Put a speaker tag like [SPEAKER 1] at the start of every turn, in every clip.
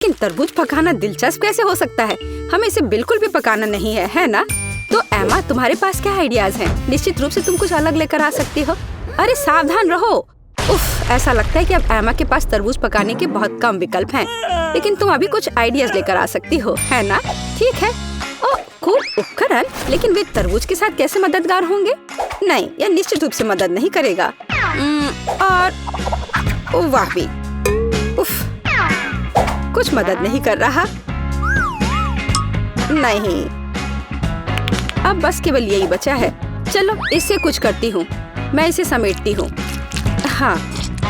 [SPEAKER 1] लेकिन तरबूज पकाना दिलचस्प कैसे हो सकता है? हमें इसे बिल्कुल भी पकाना नहीं है, है ना? तो एमा, तुम्हारे पास क्या आइडियाज हैं? निश्चित रूप से तुम कुछ अलग लेकर आ सकती हो। अरे सावधान रहो। उफ, ऐसा लगता है कि अब एमा के पास तरबूज पकाने के बहुत कम विकल्प हैं। लेकिन तुम अभी कुछ आइडियाज लेकर आ सकती हो, है ना? ठीक है। ओह, खूब उपकरण, लेकिन वे तरबूज के साथ कैसे मददगार होंगे? नहीं, यह निश्चित रूप से मदद नहीं करेगा। और वाह भी, उफ, कुछ मदद नहीं कर रहा। नहीं, अब बस केवल यही बचा है। चलो इससे कुछ करती हूँ। मैं इसे समेटती हूँ। हाँ,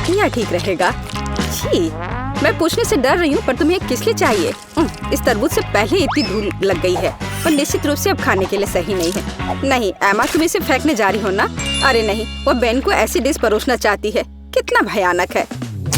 [SPEAKER 1] यह ठीक रहेगा। छी, मैं पूछने से डर रही हूँ, पर तुम्हें किस लिए चाहिए? इस तरबूज से पहले इतनी धूल लग गई है, पर निश्चित रूप से अब खाने के लिए सही नहीं है। नहीं एमा, तुम इसे फेंकने जा रही हो ना? अरे नहीं, वो बेन को ऐसी डिश परोसना चाहती है। कितना भयानक है।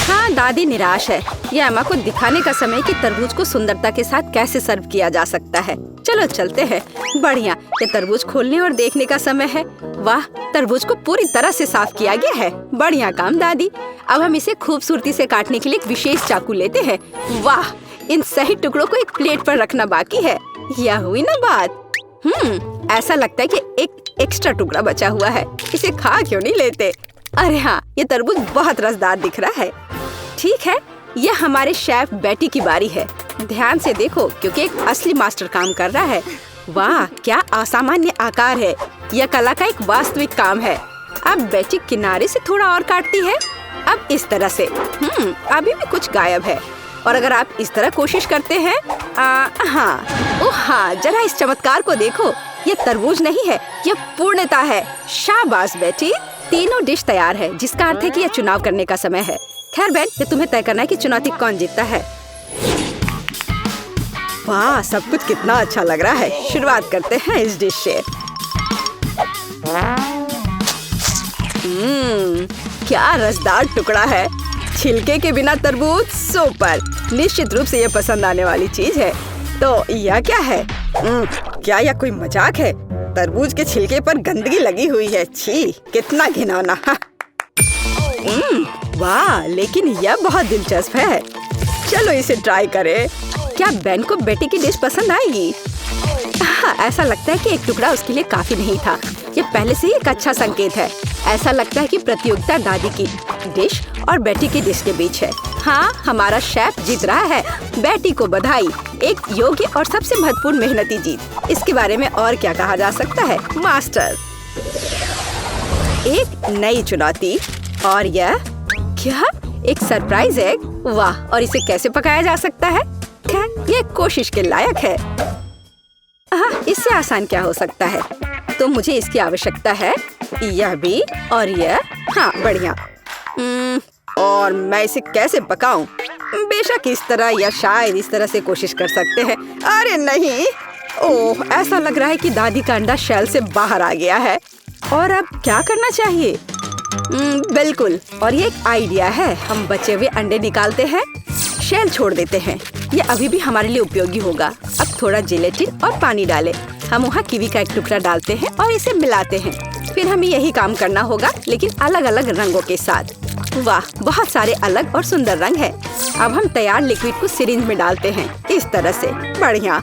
[SPEAKER 1] हाँ, दादी निराश है। यह एमा को दिखाने का समय कि तरबूज को सुंदरता के साथ कैसे सर्व किया जा सकता है। चलो चलते हैं। बढ़िया, ये तरबूज खोलने और देखने का समय है। वाह, तरबूज को पूरी तरह से साफ किया गया है। बढ़िया काम दादी। अब हम इसे खूबसूरती से काटने के लिए एक विशेष चाकू लेते हैं। वाह, इन सही टुकड़ों को एक प्लेट पर रखना बाकी है। यह हुई ना बात। ऐसा लगता है कि एक एक्स्ट्रा टुकड़ा बचा हुआ है। इसे खा क्यों नहीं लेते? अरे हाँ, ये तरबूज बहुत रसदार दिख रहा है। ठीक है, यह हमारे शेफ बेटी की बारी है। ध्यान से देखो, क्योंकि एक असली मास्टर काम कर रहा है। वाह, क्या असामान्य आकार है। यह कला का एक वास्तविक काम है। अब बेटी किनारे से थोड़ा और काटती है। अब इस तरह से। अभी भी कुछ गायब है। और अगर आप इस तरह कोशिश करते हैं, हाँ, ओह हाँ, जरा इस चमत्कार को देखो। यह तरबूज नहीं है, यह पूर्णता है। शाबाश बेटी। तीनों डिश तैयार है, जिसका अर्थ है कि यह चुनाव करने का समय है। खैर बेन, ये तुम्हें तय करना है कि चुनौती कौन जीतता है। वाह, सब कुछ कितना अच्छा लग रहा है। शुरुआत करते हैं इस डिश से। क्या रसदार टुकड़ा है। छिलके के बिना तरबूज सुपर। निश्चित रूप से ये पसंद आने वाली चीज है। तो यह क्या है? क्या यह कोई मजाक है? तरबूज के छिलके पर गंदगी लगी हुई है। छी, कितना घिनौना। वाह, लेकिन यह बहुत दिलचस्प है। चलो इसे ट्राई करें। क्या बेन को बेटी की डिश पसंद आएगी? हाँ, ऐसा लगता है कि एक टुकड़ा उसके लिए काफी नहीं था। ये पहले से ही एक अच्छा संकेत है। ऐसा लगता है कि प्रतियोगिता दादी की डिश और बेटी की डिश के बीच है। हाँ, हमारा शेफ जीत रहा है। बेटी को बधाई। एक योग्य और सबसे महत्वपूर्ण मेहनती जीत। इसके बारे में और क्या कहा जा सकता है? मास्टर। एक नई चुनौती। और यह क्या? एक सरप्राइज एग। वाह, और इसे कैसे पकाया जा सकता है? खैर, ये कोशिश के लायक है। हाँ, इससे आसान क्या हो सकता है? तो मुझे इसकी आवश्यकता है। यह भी और यह। हाँ, बढ़िया। और मैं इसे कैसे पकाऊं? बेशक इस तरह या शायद इस तरह से कोशिश कर सकते हैं। अरे नहीं। ओह, ऐसा लग रहा है कि दादी का अंडा शेल से बाहर आ गया है। और अब क्या करना चाहिए? बिल्कुल, और ये एक आइडिया है। हम बचे हुए अंडे निकालते हैं, शेल छोड़ देते हैं। ये अभी भी हमारे लिए उपयोगी होगा। अब थोड़ा जेलेटिन और पानी डालें। हम वहाँ कीवी का एक टुकड़ा डालते हैं और इसे मिलाते हैं। फिर हमें यही काम करना होगा, लेकिन अलग अलग रंगों के साथ। वाह, बहुत सारे अलग और सुंदर रंग है। अब हम तैयार लिक्विड को सिरिंज में डालते हैं, इस तरह से। बढ़िया।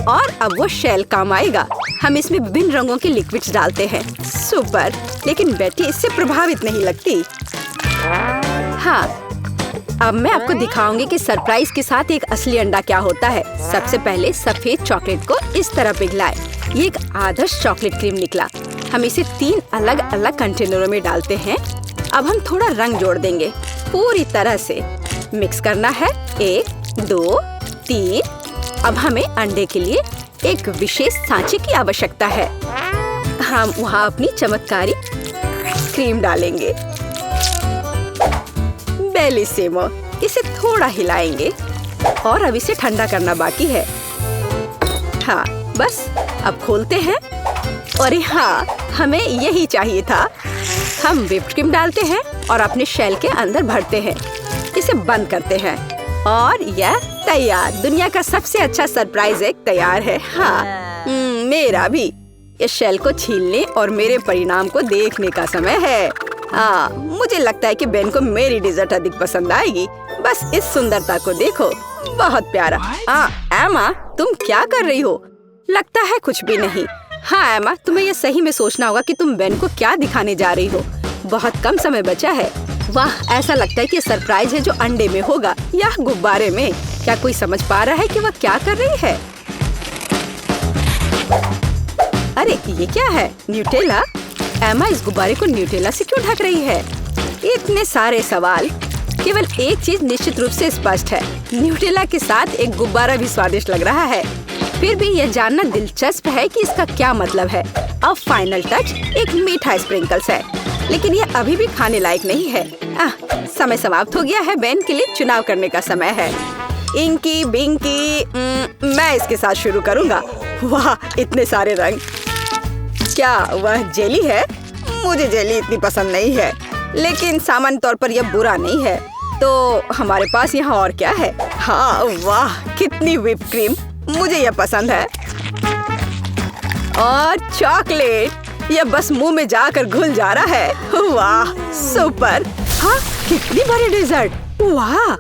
[SPEAKER 1] और अब वो शेल काम आएगा। हम इसमें विभिन्न रंगों के लिक्विड्स डालते हैं। सुपर। लेकिन बेटी इससे प्रभावित नहीं लगती। हाँ, अब मैं आपको दिखाऊंगी कि सरप्राइज के साथ एक असली अंडा क्या होता है। सबसे पहले सफेद चॉकलेट को इस तरह पिघलाएं। ये एक आदर्श चॉकलेट क्रीम निकला। हम इसे 3 अलग अलग कंटेनरों में डालते हैं। अब हम थोड़ा रंग जोड़ देंगे। पूरी तरह से मिक्स करना है। 1, 2, 3। अब हमें अंडे के लिए एक विशेष सांचे की आवश्यकता है। हम वहाँ अपनी चमत्कारी क्रीम डालेंगे। बेलिसिमो। इसे थोड़ा हिलाएंगे और अब इसे ठंडा करना बाकी है। हाँ, बस अब खोलते हैं। और हाँ, हमें यही चाहिए था। हम व्हिप्ड क्रीम डालते हैं और अपने शेल के अंदर भरते हैं। इसे बंद करते हैं और यह तैयार। दुनिया का सबसे अच्छा सरप्राइज एग तैयार है। हाँ, मेरा भी। इस शेल को छीलने और मेरे परिणाम को देखने का समय है। हाँ, मुझे लगता है कि बेन को मेरी डिजर्ट अधिक पसंद आएगी। बस इस सुंदरता को देखो। बहुत प्यारा। एमा, तुम क्या कर रही हो? लगता है कुछ भी नहीं। हाँ एमा, तुम्हें ये सही में सोचना होगा कि तुम बेन को क्या दिखाने जा रही हो। बहुत कम समय बचा है। वाह, ऐसा लगता है कि सरप्राइज है जो अंडे में होगा या गुब्बारे में। क्या कोई समझ पा रहा है कि वह क्या कर रही है? अरे ये क्या है? न्यूटेला? एमा इस गुब्बारे को न्यूटेला से क्यों ढक रही है? इतने सारे सवाल। केवल एक चीज निश्चित रूप से स्पष्ट है, न्यूटेला के साथ एक गुब्बारा भी स्वादिष्ट लग रहा है। फिर भी यह जानना दिलचस्प है कि इसका क्या मतलब है। अब फाइनल टच एक मीठा स्प्रिंकल्स है, लेकिन यह अभी भी खाने लायक नहीं है। समय समाप्त हो गया है। बेन के लिए चुनाव करने का समय है। इंकी बिंकी, मैं इसके साथ शुरू करूँगा। वाह, इतने सारे रंग। क्या वह जेली है? मुझे जेली इतनी पसंद नहीं है, लेकिन सामान्य तौर पर यह बुरा नहीं है। तो हमारे पास यहाँ और क्या है? हाँ, वाह कितनी व्हिप क्रीम, मुझे यह पसंद है। और चॉकलेट, यह बस मुंह में जाकर घुल जा रहा है। वाह सुपर। हाँ, कितनी बड़ी डेजर्ट। वाह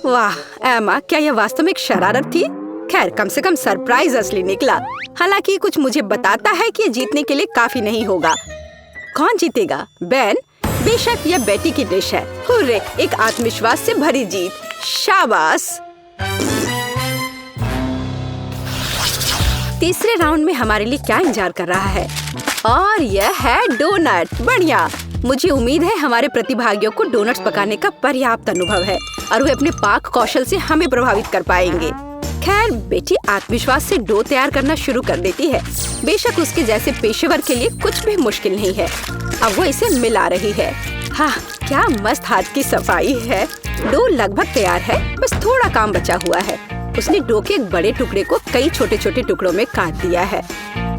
[SPEAKER 1] वाह एमा, क्या यह वास्तव में एक शरारत थी? खैर, कम से कम सरप्राइज असली निकला। हालांकि कुछ मुझे बताता है कि जीतने के लिए काफी नहीं होगा। कौन जीतेगा? बेन? बेशक यह बेटी की डिश है। हुर्रे, एक आत्मविश्वास से भरी जीत। शाबाश। तीसरे राउंड में हमारे लिए क्या इंतजार कर रहा है? और यह है डोनट। बढ़िया। मुझे उम्मीद है हमारे प्रतिभागियों को डोनट्स पकाने का पर्याप्त अनुभव है और वे अपने पाक कौशल से हमें प्रभावित कर पाएंगे। खैर, बेटी आत्मविश्वास से डो तैयार करना शुरू कर देती है। बेशक उसके जैसे पेशेवर के लिए कुछ भी मुश्किल नहीं है। अब वो इसे मिला रही है। हाँ, क्या मस्त हाथ की सफाई है। डो लगभग तैयार है, बस थोड़ा काम बचा हुआ है। उसने डो के एक बड़े टुकड़े को कई छोटे छोटे टुकड़ों में काट दिया है।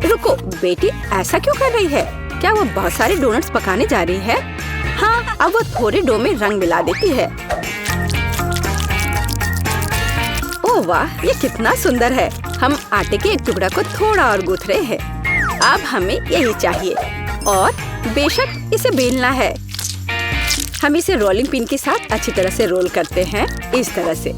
[SPEAKER 1] रुको, बेटी ऐसा क्यों कर रही है? क्या वो बहुत सारे डोनट्स पकाने जा रही है? हाँ, अब वो थोड़े डो में रंग मिला देती है। ओह वाह, ये कितना सुंदर है। हम आटे के एक टुकड़ा को थोड़ा और गूंथ रहे हैं। अब हमें यही चाहिए और बेशक इसे बेलना है। हम इसे रोलिंग पिन के साथ अच्छी तरह से रोल करते हैं, इस तरह से।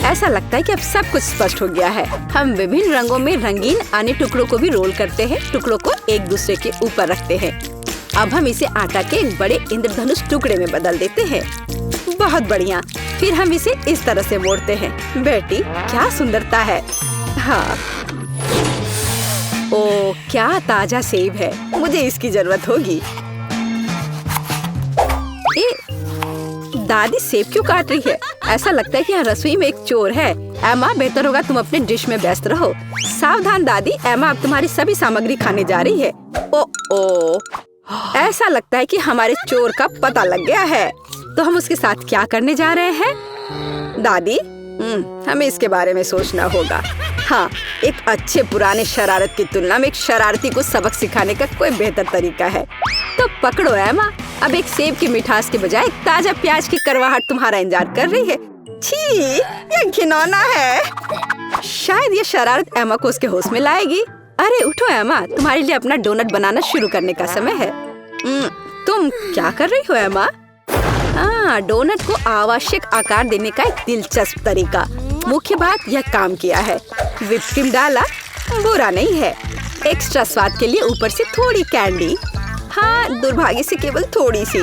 [SPEAKER 1] ऐसा लगता है कि अब सब कुछ स्पष्ट हो गया है। हम विभिन्न रंगों में रंगीन अन्य टुकड़ों को भी रोल करते हैं, टुकड़ों को एक दूसरे के ऊपर रखते हैं। अब हम इसे आटा के एक बड़े इंद्रधनुष टुकड़े में बदल देते हैं। बहुत बढ़िया। फिर हम इसे इस तरह से मोड़ते हैं। बेटी, क्या सुंदरता है। हाँ, ओ क्या ताजा सेब है, मुझे इसकी जरूरत होगी। दादी सेब क्यों काट रही है? ऐसा लगता है कि यहाँ रसोई में एक चोर है। एमा, बेहतर होगा तुम अपने डिश में व्यस्त रहो। सावधान दादी, एमा अब तुम्हारी सभी सामग्री खाने जा रही है। ओ, ऐसा लगता है कि हमारे चोर का पता लग गया है। तो हम उसके साथ क्या करने जा रहे हैं? दादी, हमें इसके बारे में सोचना होगा। हाँ, एक अच्छे पुराने शरारत की तुलना में एक शरारती को सबक सिखाने का कोई बेहतर तरीका है। तो पकड़ो एमा, अब एक सेब की मिठास के बजाय ताजा प्याज की करवाहट तुम्हारा इंतजार कर रही है। छी, ये घिनौना है। शायद ये शरारत एमा को उसके होश में लाएगी। अरे उठो एमा, तुम्हारे लिए अपना डोनट बनाना शुरू करने का समय है। तुम क्या कर रही हो एमा? हाँ, डोनट को आवश्यक आकार देने का एक दिलचस्प तरीका। मुख्य बात, यह काम किया है। व्हिप क्रीम डाला, बुरा नहीं है। एक्स्ट्रा स्वाद के लिए ऊपर से थोड़ी कैंडी। हाँ, दुर्भाग्य से केवल थोड़ी सी।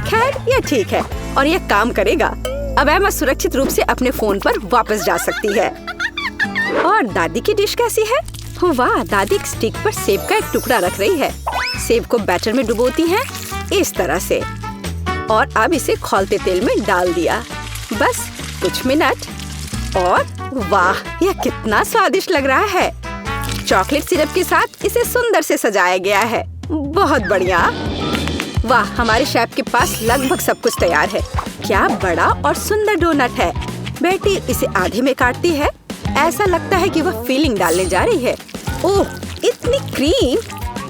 [SPEAKER 1] खैर, यह ठीक है और यह काम करेगा। अब एमा सुरक्षित रूप से अपने फोन पर वापस जा सकती है। और दादी की डिश कैसी है? वाह, दादी एक स्टिक पर सेब का एक टुकड़ा रख रही है। सेब को बैटर में डुबोती हैं, इस तरह से, और अब इसे खौलते तेल में डाल दिया। बस कुछ मिनट और वाह, यह कितना स्वादिष्ट लग रहा है। चॉकलेट सिरप के साथ इसे सुंदर से सजाया गया है। बहुत बढ़िया। वाह, हमारे शेफ के पास लगभग सब कुछ तैयार है। क्या बड़ा और सुंदर डोनट है। बेटी इसे आधे में काटती है। ऐसा लगता है कि वह फिलिंग डालने जा रही है। ओह, इतनी क्रीम।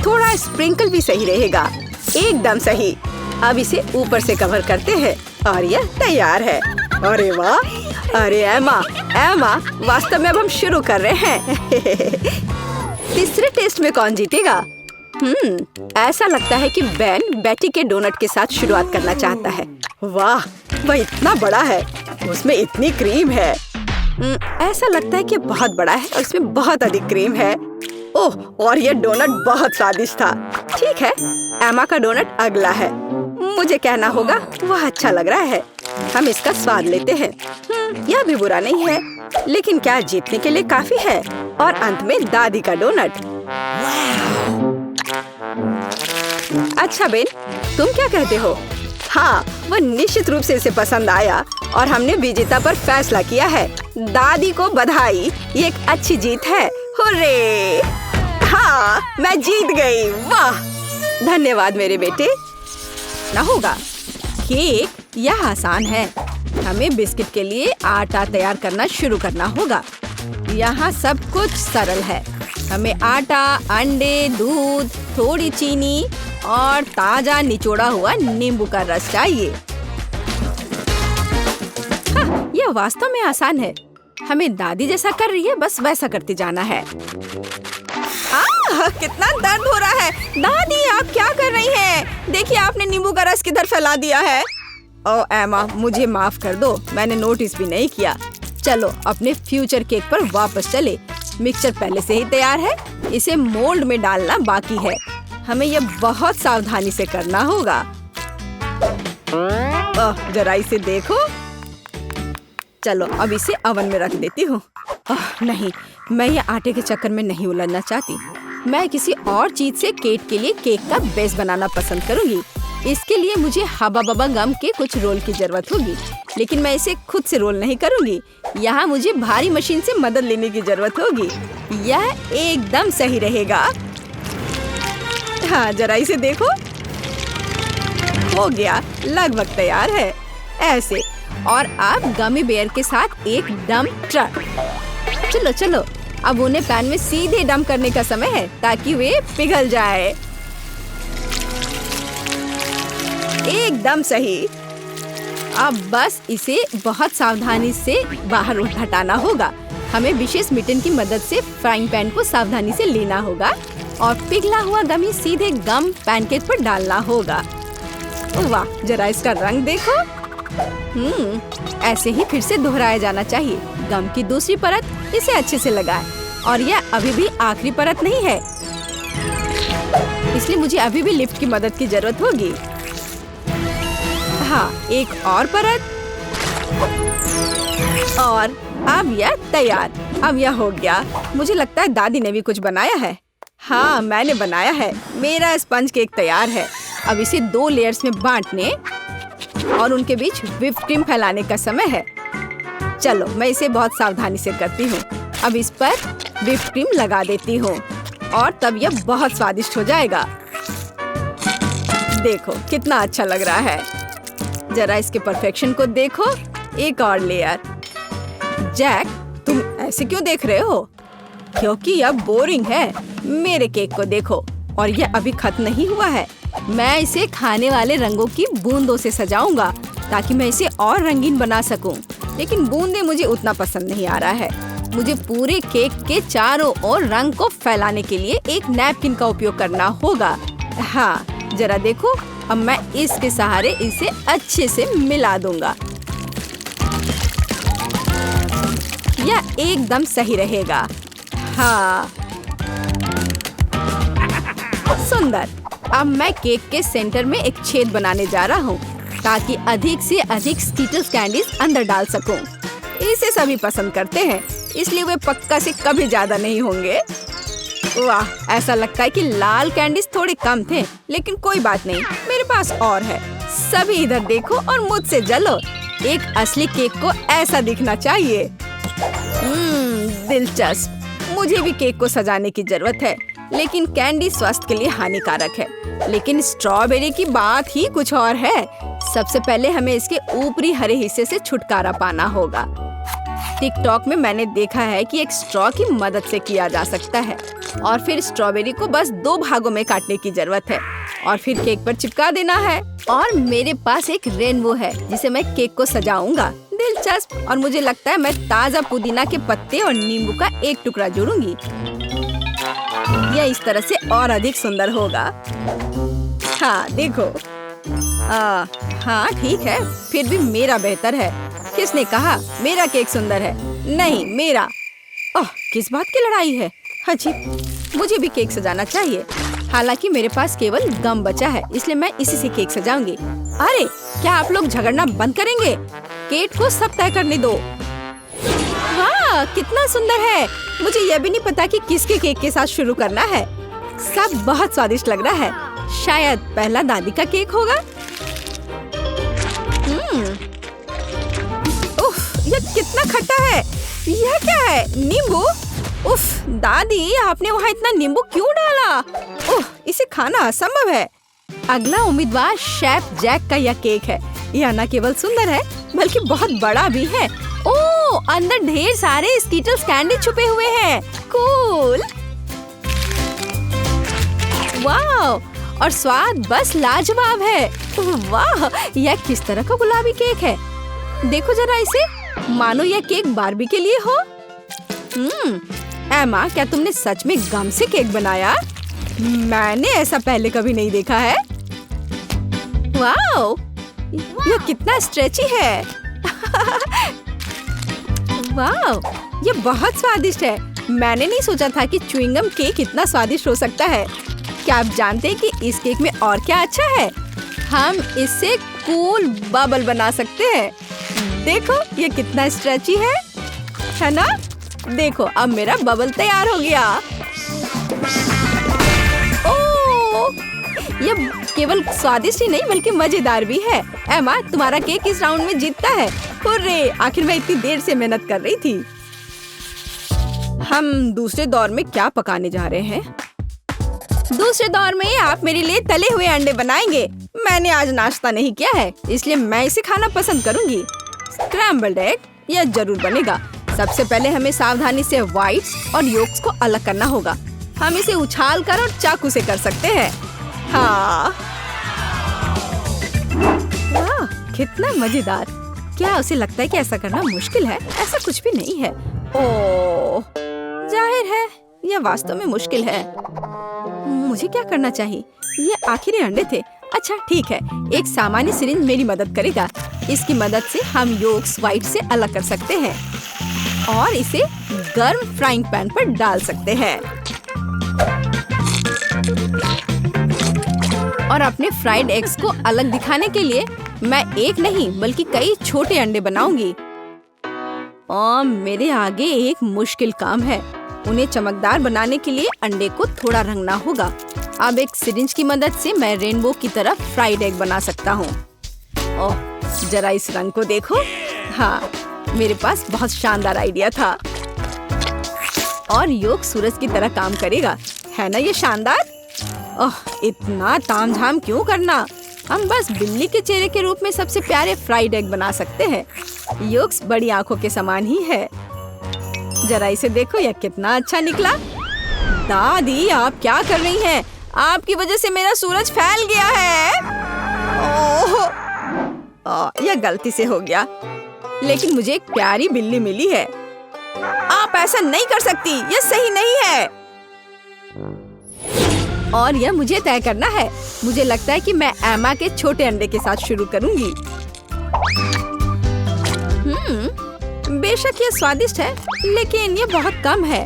[SPEAKER 1] थोड़ा स्प्रिंकल भी सही रहेगा। एकदम सही। अब इसे ऊपर से कवर करते हैं और यह तैयार है। अरे वाह, अरे एमा, वास्तव में अब हम शुरू कर रहे हैं। तीसरे टेस्ट में कौन जीतेगा? ऐसा लगता है कि बेन बेटी के डोनट के साथ शुरुआत करना चाहता है। वाह, वह इतना बड़ा है, उसमें इतनी क्रीम है। ऐसा लगता है कि बहुत बड़ा है और इसमें बहुत अधिक क्रीम है। ओह, और ये डोनट बहुत स्वादिष्ट था। ठीक है, एमा का डोनट अगला है। मुझे कहना होगा वह अच्छा लग रहा है। हम इसका स्वाद लेते हैं। यह भी बुरा नहीं है, लेकिन क्या जीतने के लिए काफी है? और अंत में दादी का डोनट। अच्छा बेन, तुम क्या कहते हो? हाँ, वह निश्चित रूप से इसे पसंद आया और हमने विजेता पर फैसला किया है। दादी को बधाई, ये एक अच्छी जीत है। हुर्रे! हाँ, मैं जीत गई। वाह! धन्यवाद मेरे बेटे। ना होगा। केक यह आसान है। हमें बिस्किट के लिए आटा तैयार करना शुरू करना होगा। यहाँ सब कुछ सरल है। हमें आटा, अंडे, दूध, थोड़ी चीनी और ताजा निचोड़ा हुआ नींबू का रस चाहिए। हाँ, यह वास्तव में आसान है। हमें दादी जैसा कर रही है, बस वैसा करते जाना है। कितना दर्द हो रहा है। दादी, आप क्या कर रही हैं? देखिए, आपने नींबू का रस किधर फैला दिया है। ओह एमा, मुझे माफ कर दो, मैंने नोटिस भी नहीं किया। चलो अपने फ्यूचर केक पर वापस चले। मिक्सचर पहले से ही तैयार है, इसे मोल्ड में डालना बाकी है। हमें यह बहुत सावधानी से करना होगा। जरा इसे देखो। चलो अब इसे ओवन में रख देती हूँ। नहीं, मैं ये आटे के चक्कर में नहीं उलझना चाहती। मैं किसी और चीज से केक के लिए केक का बेस बनाना पसंद करूँगी। इसके लिए मुझे हबा बबा गम के कुछ रोल की जरूरत होगी, लेकिन मैं इसे खुद से रोल नहीं करूँगी। यहाँ मुझे भारी मशीन से मदद लेने की जरूरत होगी। यह एकदम सही रहेगा। हाँ, जरा इसे देखो। हो गया, लगभग तैयार है। ऐसे। और अब गमी बेयर के साथ एक डंप ट्रक। चलो चलो, अब उन्हें पैन में सीधे डंप करने का समय है ताकि वे पिघल जाए। एकदम सही। अब बस इसे बहुत सावधानी से बाहर हटाना होगा। हमें विशेष मिटन की मदद से फ्राइंग पैन को सावधानी से लेना होगा और पिघला हुआ गमी सीधे गम पैनकेक पर डालना होगा। वाह, जरा इसका रंग देखो। ऐसे ही फिर से दोहराया जाना चाहिए। गम की दूसरी परत इसे अच्छे से लगाएं। और यह अभी भी आखिरी परत नहीं है, इसलिए मुझे अभी भी लिफ्ट की मदद की जरूरत होगी। हाँ, एक और परत। और अब यह तैयार। अब यह हो गया। मुझे लगता है दादी ने भी कुछ बनाया है। हाँ, मैंने बनाया है। मेरा स्पंज केक तैयार है। अब इसे 2 लेयर्स में बांटने और उनके बीच व्हिप्ड क्रीम फैलाने का समय है। चलो, मैं इसे बहुत सावधानी से करती हूँ। अब इस पर व्हिप्ड क्रीम लगा देती हूँ और तब यह बहुत स्वादिष्ट हो जाएगा। देखो कितना अच्छा लग रहा है। जरा इसके परफेक्शन को देखो। एक और लेयर। जैक, तुम ऐसे क्यों देख रहे हो? क्योंकि यह बोरिंग है। मेरे केक को देखो, और यह अभी खत्म नहीं हुआ है। मैं इसे खाने वाले रंगों की बूंदों से सजाऊंगा ताकि मैं इसे और रंगीन बना सकूं। लेकिन बूंदें मुझे उतना पसंद नहीं आ रहा है। मुझे पूरे केक के चारों ओर रंग को फैलाने के लिए एक नैपकिन का उपयोग करना होगा। हाँ, जरा देखो। अब मैं इसके सहारे इसे अच्छे से मिला दूंगा। यह एकदम सही रहेगा। हाँ, सुंदर। अब मैं केक के सेंटर में एक छेद बनाने जा रहा हूँ ताकि अधिक से अधिक स्कीटल्स कैंडीज अंदर डाल सकूं। इसे सभी पसंद करते हैं, इसलिए वे पक्का से कभी ज्यादा नहीं होंगे। वाह, ऐसा लगता है कि लाल कैंडीज थोड़े कम थे, लेकिन कोई बात नहीं, मेरे पास और है। सभी इधर देखो और मुझसे जलो। एक असली केक को ऐसा दिखना चाहिए। दिलचस्प। मुझे भी केक को सजाने की जरूरत है, लेकिन कैंडी स्वास्थ्य के लिए हानिकारक है। लेकिन स्ट्रॉबेरी की बात ही कुछ और है। सबसे पहले हमें इसके ऊपरी हरे हिस्से से छुटकारा पाना होगा। टिकटॉक में मैंने देखा है कि एक स्ट्रॉ की मदद से किया जा सकता है और फिर स्ट्रॉबेरी को बस 2 भागों में काटने की जरूरत है और फिर केक पर चिपका देना है। और मेरे पास एक रेनबो है जिसे मैं केक को सजाऊंगा। दिलचस्प। और मुझे लगता है मैं ताजा पुदीना के पत्ते और नींबू का एक टुकड़ा जोड़ूंगी। यह इस तरह से और अधिक सुंदर होगा। हाँ, देखो। हाँ, ठीक है, फिर भी मेरा बेहतर है। किसने कहा मेरा केक सुंदर है? नहीं, मेरा। ओह, किस बात की लड़ाई है? अजीब, मुझे भी केक सजाना चाहिए। हालांकि मेरे पास केवल गम बचा है, इसलिए मैं इसी से केक सजाऊंगी। अरे, क्या आप लोग झगड़ना बंद करेंगे? केक को सब तय करने दो। वाह, कितना सुंदर है। मुझे यह भी नहीं पता कि किसके केक के साथ शुरू करना है। सब बहुत स्वादिष्ट लग रहा है। शायद पहला दादी का केक होगा। उफ, यह कितना खट्टा है। यह क्या है? नींबू? उफ, दादी, आपने वहाँ इतना नींबू क्यों डाला? उफ, इसे खाना असंभव है। अगला उम्मीदवार शेफ जैक का यह केक है। यह न केवल सुंदर है बल्कि बहुत बड़ा भी है। ओह, अंदर ढेर सारे स्कीटल्स कैंडी छुपे हुए हैं। कूल। वाह, और स्वाद बस लाजवाब है। वाह, यह किस तरह का गुलाबी केक है? देखो जरा इसे, मानो यह केक बार्बी के लिए हो। एमा, क्या तुमने सच में गम से केक बनाया? मैंने ऐसा पहले कभी नहीं देखा है। वाह, यह कितना स्ट्रेची है। वाह, यह बहुत स्वादिष्ट है। मैंने नहीं सोचा था कि च्युइंगम केक इतना स्वादिष्ट हो सकता है। क्या आप जानते हैं कि इस केक में और क्या अच्छा है? हम इससे कूल बबल बना सकते हैं। देखो, यह कितना स्ट्रेची है ना? देखो, अब मेरा बबल तैयार हो गया। ओह, यह केवल स्वादिष्ट ही नहीं बल्कि मजेदार भी है। एमा, तुम्हारा केक इस राउंड में जीतता है। हुर्रे, आखिर मैं इतनी देर से मेहनत कर रही थी। हम दूसरे दौर में क्या पकाने जा रहे हैं? दूसरे दौर में आप मेरे लिए तले हुए अंडे बनाएंगे। मैंने आज नाश्ता नहीं किया है, इसलिए मैं इसे खाना पसंद करूंगी। स्क्रैम्बल्ड एग, यह जरूर बनेगा। सबसे पहले हमें सावधानी से व्हाइट्स और योक्स को अलग करना होगा। हम इसे उछाल कर और चाकू से कर सकते हैं। हाँ, वाह, कितना मजेदार। क्या उसे लगता है कि ऐसा करना मुश्किल है? ऐसा कुछ भी नहीं है। ओह, जाहिर है यह वास्तव में मुश्किल है। मुझे क्या करना चाहिए? ये आखिरी अंडे थे। अच्छा ठीक है, एक सामान्य सिरिंज मेरी मदद करेगा। इसकी मदद से हम योक्स व्हाइट से अलग कर सकते हैं और इसे गर्म फ्राइंग पैन पर डाल सकते हैं। और अपने फ्राइड एग्स को अलग दिखाने के लिए मैं एक नहीं बल्कि कई छोटे अंडे बनाऊंगी। और मेरे आगे एक मुश्किल काम है। उन्हें चमकदार बनाने के लिए अंडे को थोड़ा रंगना होगा। अब एक सिरिंज की मदद से मैं रेनबो की तरह फ्राइड एग बना सकता हूँ। ओह, जरा इस रंग को देखो। हाँ, मेरे पास बहुत शानदार आइडिया था। और योग सूरज की तरह काम करेगा, है ना ये शानदार? ओह, इतना तामझाम क्यों करना? हम बस बिल्ली के चेहरे के रूप में सबसे प्यारे फ्राइड एग बना सकते हैं। योक्स बड़ी आंखों के समान ही है। जरा इसे देखो, यह कितना अच्छा निकला। दादी, आप क्या कर रही हैं? आपकी वजह से मेरा सूरज फैल गया है। ओह, यह गलती से हो गया। लेकिन मुझे एक प्यारी बिल्ली मिली है। आप ऐसा नहीं कर सकती, यह सही नहीं है। और यह मुझे तय करना है। मुझे लगता है कि मैं एमा के छोटे अंडे के साथ शुरू करूंगी। बेशक यह स्वादिष्ट है, लेकिन ये बहुत कम है।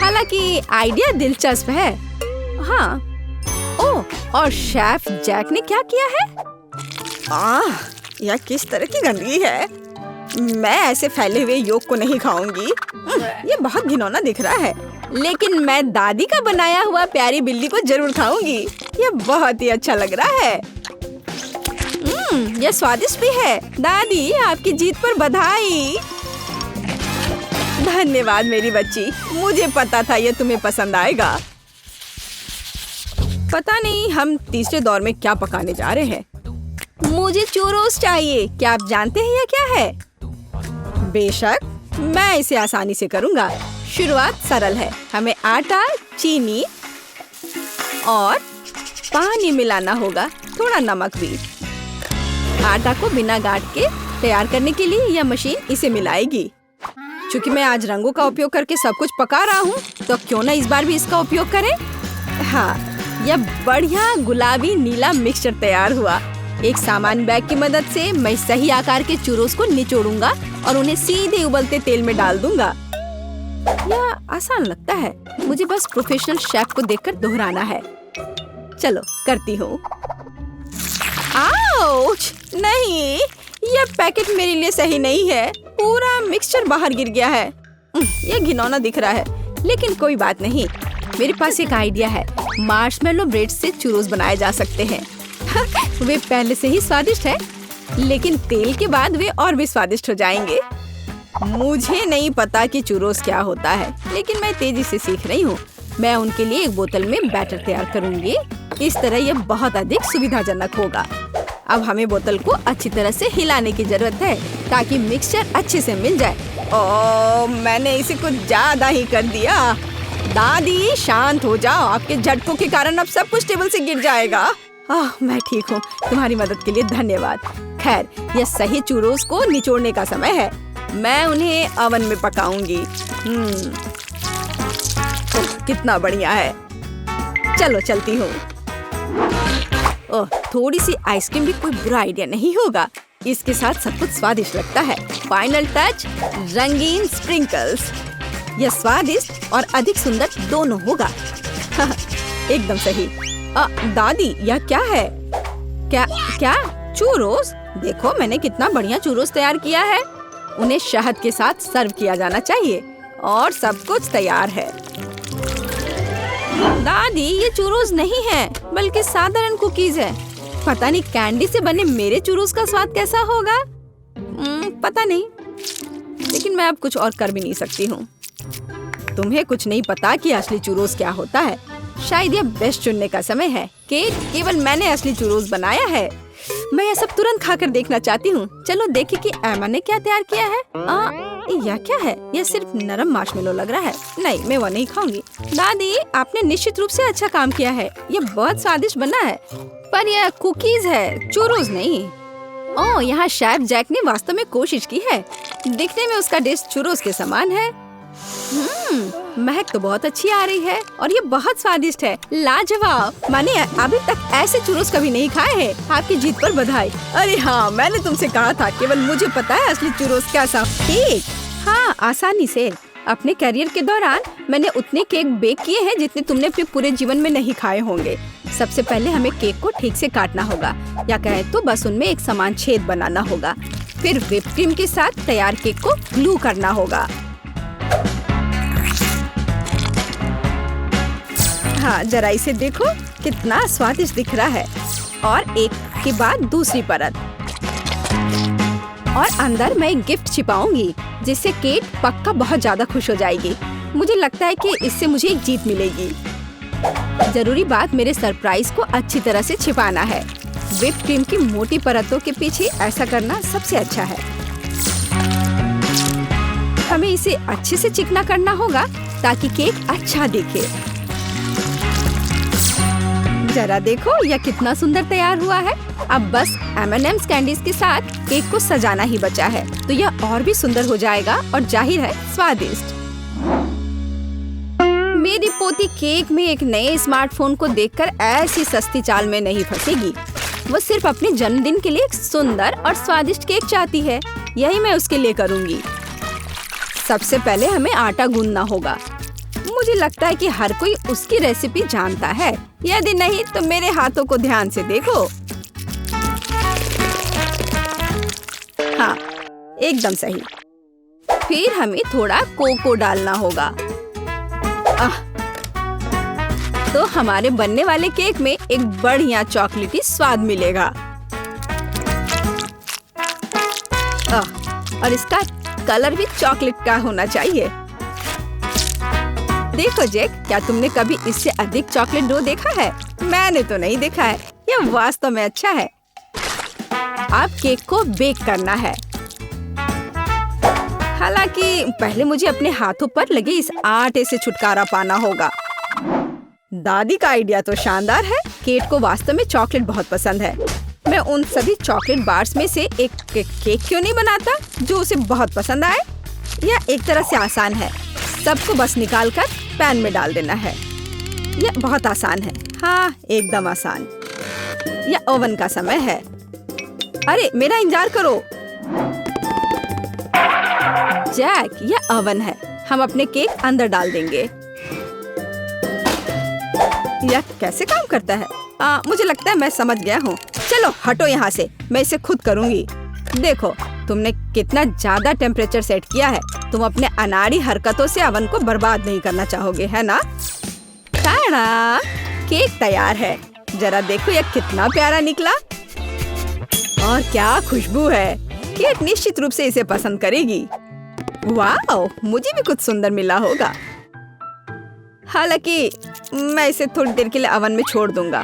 [SPEAKER 1] हालांकि आइडिया दिलचस्प है। हाँ, ओह, और शेफ जैक ने क्या किया है? यह किस तरह की गंदगी है। मैं ऐसे फैले हुए योग को नहीं खाऊंगी। ये बहुत घिनौना दिख रहा है। लेकिन मैं दादी का बनाया हुआ प्यारी बिल्ली को जरूर खाऊंगी। यह बहुत ही अच्छा लग रहा है। यह स्वादिष्ट भी है। दादी, आपकी जीत पर बधाई। धन्यवाद मेरी बच्ची। मुझे पता था यह तुम्हें पसंद आएगा। पता नहीं हम तीसरे दौर में क्या पकाने जा रहे हैं। मुझे चूरोस चाहिए। क्या आप जानते हैं यह क्या है? बेशक, मैं इसे आसानी से करूंगा। शुरुआत सरल है। हमें आटा, चीनी और पानी मिलाना होगा, थोड़ा नमक भी। आटा को बिना गांठ के तैयार करने के लिए यह मशीन इसे मिलाएगी। चूंकि मैं आज रंगों का उपयोग करके सब कुछ पका रहा हूँ, तो क्यों ना इस बार भी इसका उपयोग करें। हाँ, यह बढ़िया गुलाबी नीला मिक्सचर तैयार हुआ। एक सामान्य बैग की मदद से मैं सही आकार के चूरोस को निचोड़ूंगा और उन्हें सीधे उबलते तेल में डाल दूंगा। यह आसान लगता है, मुझे बस प्रोफेशनल शेफ को देखकर दोहराना है। चलो करती हूँ। आउच! नहीं, यह पैकेट मेरे लिए सही नहीं है। पूरा मिक्सचर बाहर गिर गया है। यह घिनौना दिख रहा है, लेकिन कोई बात नहीं। मेरे पास एक आइडिया है। मार्शमेलो ब्रेड से चूरोस बनाए जा सकते हैं। वे पहले से ही स्वादिष्ट है, लेकिन तेल के बाद वे और भी स्वादिष्ट हो जाएंगे। मुझे नहीं पता कि चूरोस क्या होता है, लेकिन मैं तेजी से सीख रही हूँ। मैं उनके लिए एक बोतल में बैटर तैयार करूँगी। इस तरह यह बहुत अधिक सुविधाजनक होगा। अब हमें बोतल को अच्छी तरह से हिलाने की जरूरत है ताकि मिक्सचर अच्छे से मिल जाए। ओह, मैंने इसे कुछ ज्यादा ही कर दिया। दादी शांत हो जाओ, आपके झटकों के कारण अब सब कुछ टेबल से गिर जाएगा। मैं ठीक हूँ, तुम्हारी मदद के लिए धन्यवाद। खैर, यह सही चूरोस को निचोड़ने का समय है। मैं उन्हें ओवन में पकाऊंगी। कितना बढ़िया है। चलो चलती हूँ। ओह, थोड़ी सी आइसक्रीम भी कोई बुरा आइडिया नहीं होगा। इसके साथ सब कुछ स्वादिष्ट लगता है। फाइनल टच, रंगीन स्प्रिंकल्स। यह स्वादिष्ट और अधिक सुंदर दोनों होगा। एकदम सही। दादी, यह क्या है? क्या चूरोस? देखो, मैंने कितना बढ़िया चूरोस तैयार किया है। उन्हें शहद के साथ सर्व किया जाना चाहिए और सब कुछ तैयार है। दादी, ये चूरोस नहीं है, बल्कि साधारण कुकीज है। पता नहीं कैंडी से बने मेरे चूरोस का स्वाद कैसा होगा। पता नहीं, लेकिन मैं अब कुछ और कर भी नहीं सकती हूँ। तुम्हें कुछ नहीं पता कि असली चूरोस क्या होता है। शायद यह बेस्ट चुनने का समय है। केवल मैंने असली चूरोस बनाया है। मैं यह सब तुरंत खाकर देखना चाहती हूँ। चलो देखें कि एमा ने क्या तैयार किया है। यह क्या है? यह सिर्फ नरम मार्शमेलो लग रहा है। नहीं, मैं वो नहीं खाऊंगी। दादी, आपने निश्चित रूप से अच्छा काम किया है। यह बहुत स्वादिष्ट बना है, पर यह कुकीज है, चूरोस नहीं। ओह, यहाँ शेफ जैक ने वास्तव में कोशिश की है। दिखने में उसका डिश चूरोस के समान है। महक तो बहुत अच्छी आ रही है और ये बहुत स्वादिष्ट है। लाजवाब। मैंने अभी तक ऐसे चूरोस कभी नहीं खाए हैं। आपकी जीत पर बधाई। अरे हाँ, मैंने तुमसे कहा था, केवल मुझे पता है असली चूरोस कैसा। केक? हाँ, आसानी से। अपने करियर के दौरान मैंने उतने केक बेक किए हैं जितने तुमने अपने पूरे जीवन में नहीं खाए होंगे। सबसे पहले हमें केक को ठीक से काटना होगा, या कहें तो बस उनमें एक समान छेद बनाना होगा। फिर व्हिप क्रीम के साथ तैयार केक को ग्लू करना होगा। हाँ, जरा इसे देखो, कितना स्वादिष्ट दिख रहा है। और एक के बाद दूसरी परत। और अंदर मैं एक गिफ्ट छिपाऊंगी, जिससे केट पक्का बहुत ज्यादा खुश हो जाएगी। मुझे लगता है कि इससे मुझे एक जीत मिलेगी। जरूरी बात मेरे सरप्राइज को अच्छी तरह से छिपाना है। व्हिप क्रीम की मोटी परतों के पीछे ऐसा करना सबसे अच्छा है। हमें इसे अच्छे से चिकना करना होगा ताकि केक अच्छा दिखे। जरा देखो, यह कितना सुंदर तैयार हुआ है। अब बस M&M's कैंडीज के साथ केक को सजाना ही बचा है, तो यह और भी सुंदर हो जाएगा और जाहिर है स्वादिष्ट। मेरी पोती केक में एक नए स्मार्टफोन को देखकर ऐसी सस्ती चाल में नहीं फंसेगी। वो सिर्फ अपने जन्मदिन के लिए एक सुंदर और स्वादिष्ट केक चाहती है। यही मैं उसके लिए करूँगी। सबसे पहले हमें आटा गूंदना होगा। मुझे लगता है कि हर कोई उसकी रेसिपी जानता है। यदि नहीं तो मेरे हाथों को ध्यान से देखो। हाँ, एकदम सही। फिर हमें थोड़ा कोको डालना होगा। तो हमारे बनने वाले केक में एक बढ़िया चॉकलेटी स्वाद मिलेगा। और इसका कलर भी चॉकलेट का होना चाहिए। देखो जैक, क्या तुमने कभी इससे अधिक चॉकलेट डो देखा है? मैंने तो नहीं देखा है। यह वास्तव में अच्छा है। अब केक को बेक करना है। हालांकि पहले मुझे अपने हाथों पर लगे इस आटे से छुटकारा पाना होगा। दादी का आइडिया तो शानदार है। केट को वास्तव में चॉकलेट बहुत पसंद है। मैं उन सभी चॉकलेट बार्स में से एक केक क्यों नहीं बनाता जो उसे बहुत पसंद आए। यह एक तरह से आसान है। सबको बस निकालकर पैन में डाल देना है। यह बहुत आसान है। हाँ, एकदम आसान। यह ओवन का समय है। अरे मेरा इंतजार करो। जैक, यह ओवन है। हम अपने केक अंदर डाल देंगे। यह कैसे काम करता है? मुझे लगता है मैं समझ गया हूँ। चलो हटो यहाँ से, मैं इसे खुद करूँगी। देखो, तुमने कितना ज्यादा टेम्परेचर सेट किया है। तुम अपने अनाड़ी हरकतों से ओवन को बर्बाद नहीं करना चाहोगे, है ना? ताड़ा, केक तैयार है। जरा देखो यह कितना प्यारा निकला और क्या खुशबू है। केट निश्चित रूप से इसे पसंद करेगी। वाह, मुझे भी कुछ सुंदर मिला होगा। हालांकि मैं इसे थोड़ी देर के लिए ओवन में छोड़ दूंगा।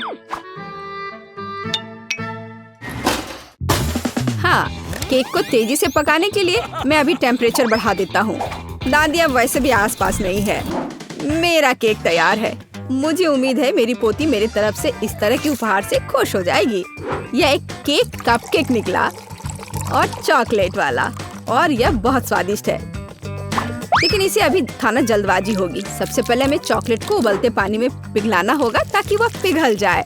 [SPEAKER 1] हाँ, केक को तेजी से पकाने के लिए मैं अभी टेम्परेचर बढ़ा देता हूँ। दादी अब वैसे भी आसपास नहीं है। मेरा केक तैयार है। मुझे उम्मीद है मेरी पोती मेरी तरफ से इस तरह के उपहार से खुश हो जाएगी। यह एक केक कपकेक निकला और चॉकलेट वाला, और यह बहुत स्वादिष्ट है। लेकिन इसे अभी खाना जल्दबाजी होगी। सबसे पहले हमें चॉकलेट को उबलते पानी में पिघलाना होगा ताकि वह पिघल जाए।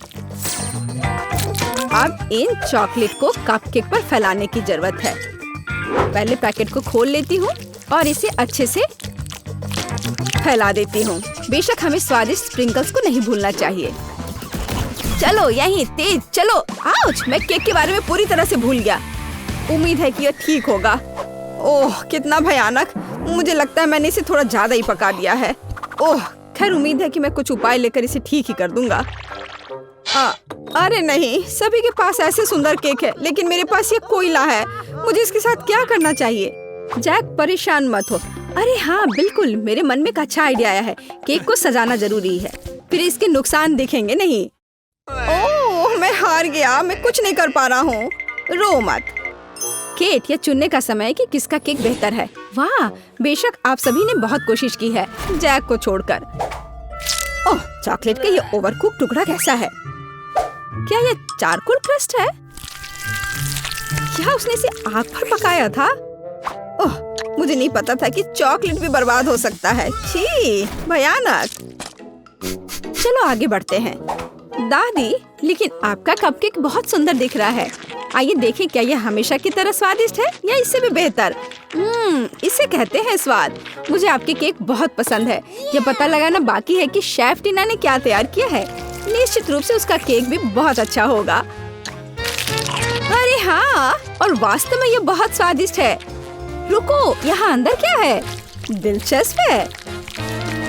[SPEAKER 1] अब इन चॉकलेट को कपकेक पर फैलाने की जरूरत है। पहले पैकेट को खोल लेती हूँ और इसे अच्छे से फैला देती हूँ। बेशक हमें स्वादिष्ट स्प्रिंकल्स को नहीं भूलना चाहिए। चलो यहीं तेज चलो। आउच, मैं केक के बारे में पूरी तरह से भूल गया। उम्मीद है कि यह ठीक होगा। ओह, कितना भयानक। मुझे लगता है मैंने इसे थोड़ा ज्यादा ही पका दिया है। ओह, खैर उम्मीद है कि मैं कुछ उपाय लेकर इसे ठीक ही कर दूंगा। अरे नहीं, सभी के पास ऐसे सुंदर केक है, लेकिन मेरे पास ये कोयला है। मुझे इसके साथ क्या करना चाहिए? जैक, परेशान मत हो। अरे हाँ बिल्कुल, मेरे मन में एक अच्छा आइडिया आया है। केक को सजाना जरूरी है, फिर इसके नुकसान दिखेंगे नहीं। ओह, मैं हार गया। मैं कुछ नहीं कर पा रहा हूँ। रो मत। केट, यह चुनने का समय है कि किसका केक बेहतर है। वाह, बेशक आप सभी ने बहुत कोशिश की है, जैक को छोड़कर। ओह, चॉकलेट का ये ओवरकुक टुकड़ा कैसा है? क्या ये चारकोल क्रस्ट है? क्या उसने इसे आग पर पकाया था? ओह, मुझे नहीं पता था कि चॉकलेट भी बर्बाद हो सकता है। छी, भयानक। चलो आगे बढ़ते हैं। दादी, लेकिन आपका कपकेक बहुत सुंदर दिख रहा है। आइए देखें, क्या यह हमेशा की तरह स्वादिष्ट है या इससे भी बेहतर? इसे कहते हैं स्वाद। मुझे आपके केक बहुत पसंद है। यह पता लगाना बाकी है कि शेफ टीना ने क्या तैयार किया है। निश्चित रूप से उसका केक भी बहुत अच्छा होगा। अरे हाँ, और वास्तव में यह बहुत स्वादिष्ट है। रुको, यहाँ अंदर क्या है? दिलचस्प है।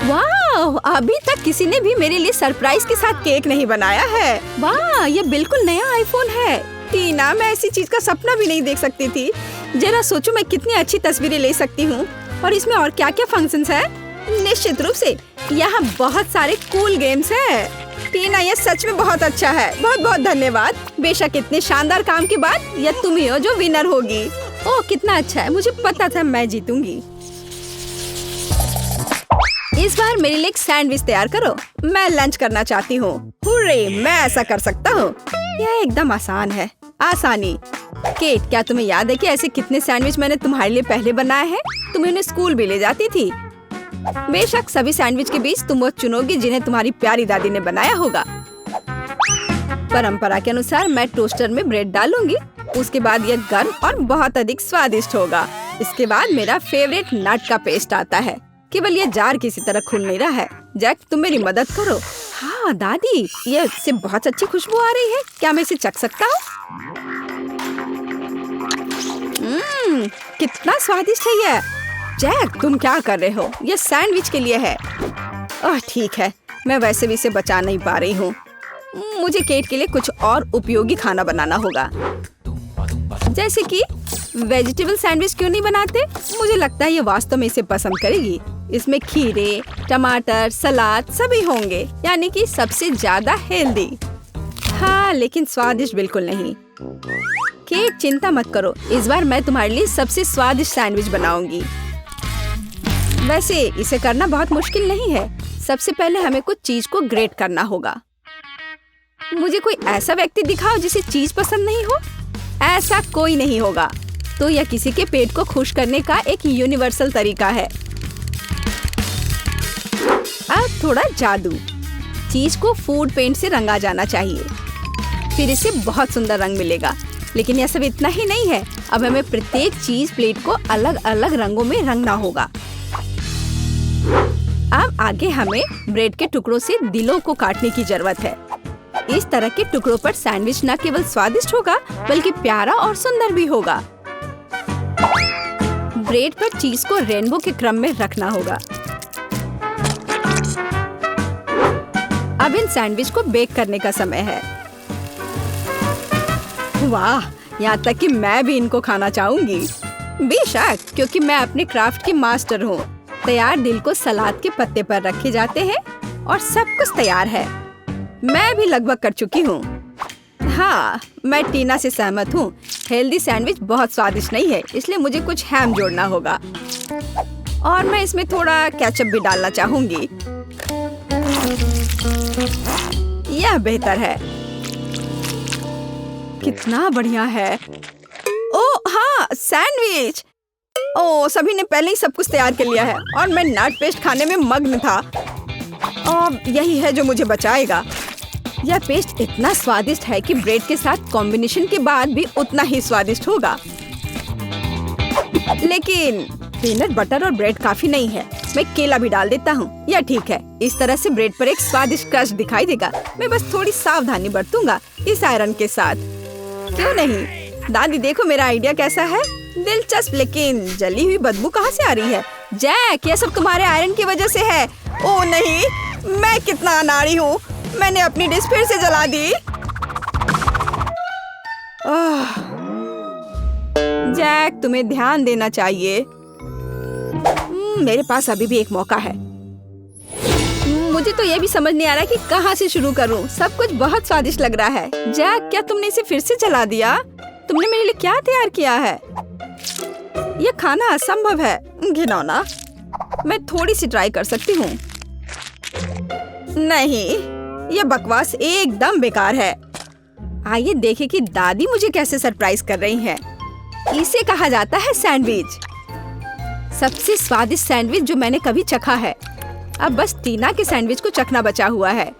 [SPEAKER 1] वाह, अभी तक किसी ने भी मेरे लिए सरप्राइज के साथ केक नहीं बनाया है। वाह, यह बिल्कुल नया आईफोन है। टीना, मैं ऐसी चीज का सपना भी नहीं देख सकती थी। जरा सोचो मैं कितनी अच्छी तस्वीरें ले सकती हूँ। और इसमें और क्या क्या फंक्शंस हैं? निश्चित रूप से यहाँ बहुत सारे कूल गेम्स हैं। टीना, यह सच में बहुत अच्छा है। बहुत बहुत धन्यवाद। बेशक इतने शानदार काम के बाद यह तुम ही हो जो विनर होगी। ओह, कितना अच्छा है। मुझे पता था मैं जीतूंगी। इस बार मेरे लिए एक सैंडविच तैयार करो। मैं लंच करना चाहती हूँ। हुर्रे, मैं ऐसा कर सकता हूँ। यह एकदम आसान है। आसानी। केट, क्या तुम्हें याद है कि ऐसे कितने सैंडविच मैंने तुम्हारे लिए पहले बनाए हैं? तुम्हें उन्हें स्कूल भी ले जाती थी। बेशक सभी सैंडविच के बीच तुम वो चुनोगी जिन्हें तुम्हारी प्यारी दादी ने बनाया होगा। परंपरा के अनुसार मैं टोस्टर में ब्रेड डालूंगी। उसके बाद यह गर्म और बहुत अधिक स्वादिष्ट होगा। इसके बाद मेरा फेवरेट नट का पेस्ट आता है। केवल यह जार किसी तरह खुल नहीं रहा है। जैक, तुम मेरी मदद करो। हाँ दादी, यह इससे बहुत अच्छी खुशबू आ रही है। क्या मैं इसे चख सकता हूँ? कितना स्वादिष्ट है यह। जैक, तुम क्या कर रहे हो? यह सैंडविच के लिए है। ओह ठीक है, मैं वैसे भी इसे बचा नहीं पा रही हूँ। मुझे केट के लिए कुछ और उपयोगी खाना बनाना होगा। जैसे कि वेजिटेबल सैंडविच क्यों नहीं बनाते? मुझे लगता है ये वास्तव में इसे पसंद करेगी। इसमें खीरे, टमाटर, सलाद सभी होंगे, यानी कि सबसे ज्यादा हेल्दी। हाँ, लेकिन स्वादिष्ट बिल्कुल नहीं। केट, चिंता मत करो, इस बार मैं तुम्हारे लिए सबसे स्वादिष्ट सैंडविच बनाऊंगी। वैसे इसे करना बहुत मुश्किल नहीं है। सबसे पहले हमें कुछ चीज को ग्रेट करना होगा। मुझे कोई ऐसा व्यक्ति दिखाओ जिसे चीज पसंद नहीं हो। ऐसा कोई नहीं होगा। तो यह किसी के पेट को खुश करने का एक यूनिवर्सल तरीका है। अब थोड़ा जादू। चीज को फूड पेंट से रंगा जाना चाहिए, फिर इसे बहुत सुंदर रंग मिलेगा। लेकिन यह सब इतना ही नहीं है। अब हमें प्रत्येक चीज प्लेट को अलग अलग रंगों में रंगना होगा। अब आगे हमें ब्रेड के टुकड़ों से दिलों को काटने की जरूरत है। इस तरह के टुकड़ों पर सैंडविच न केवल स्वादिष्ट होगा बल्कि प्यारा और सुंदर भी होगा। ब्रेड पर चीज को रेनबो के क्रम में रखना होगा। अब इन सैंडविच को बेक करने का समय है। वाह, यहाँ तक कि मैं भी इनको खाना चाहूंगी। बेशक, क्योंकि मैं अपने क्राफ्ट की मास्टर हूँ। तैयार दिल को सलाद के पत्ते पर रखे जाते हैं और सब कुछ तैयार है। मैं भी लगभग कर चुकी हूँ। हाँ, मैं टीना से सहमत हूँ। हेल्दी सैंडविच बहुत स्वादिष्ट नहीं है, इसलिए मुझे कुछ हैम जोड़ना होगा और मैं इसमें थोड़ा केचप भी डालना चाहूंगी। यह बेहतर है। कितना बढ़िया है। ओह हाँ, सैंडविच। ओह, सभी ने पहले ही सब कुछ तैयार कर लिया है और मैं नट पेस्ट खाने में मग्न था। और यही है जो मुझे बचाएगा। यह पेस्ट इतना स्वादिष्ट है कि ब्रेड के साथ कॉम्बिनेशन के बाद भी उतना ही स्वादिष्ट होगा। लेकिन पीनट बटर और ब्रेड काफी नहीं है। मैं केला भी डाल देता हूँ। यह ठीक है। इस तरह से ब्रेड पर एक स्वादिष्ट क्रस्ट दिखाई देगा। मैं बस थोड़ी सावधानी बरतूंगा इस आयरन के साथ। क्यों नहीं? दादी देखो मेरा आइडिया कैसा है। दिलचस्प, लेकिन जली हुई बदबू कहाँ से आ रही है? जैक, यह सब तुम्हारे आयरन की वजह से है। ओह नहीं, मैं कितना अनाड़ी हूँ। मैंने अपनी डिश फिर से जला दी। जैक, तुम्हें ध्यान देना चाहिए। मेरे पास अभी भी एक मौका है। मुझे तो यह भी समझ नहीं आ रहा कि कहाँ से शुरू करूँ। सब कुछ बहुत स्वादिष्ट लग रहा है। जैक, क्या तुमने इसे फिर से जला दिया? तुमने मेरे लिए क्या तैयार किया है? यह खाना असंभव है। घिनौना। मैं थोड़ी सी ट्राई कर सकती हूँ। नहीं, यह बकवास एकदम बेकार है। आइए देखें कि दादी मुझे कैसे सरप्राइज कर रही हैं। इसे कहा जाता है सैंडविच। सबसे स्वादिष्ट सैंडविच जो मैंने कभी चखा है। अब बस टीना के सैंडविच को चखना बचा हुआ है।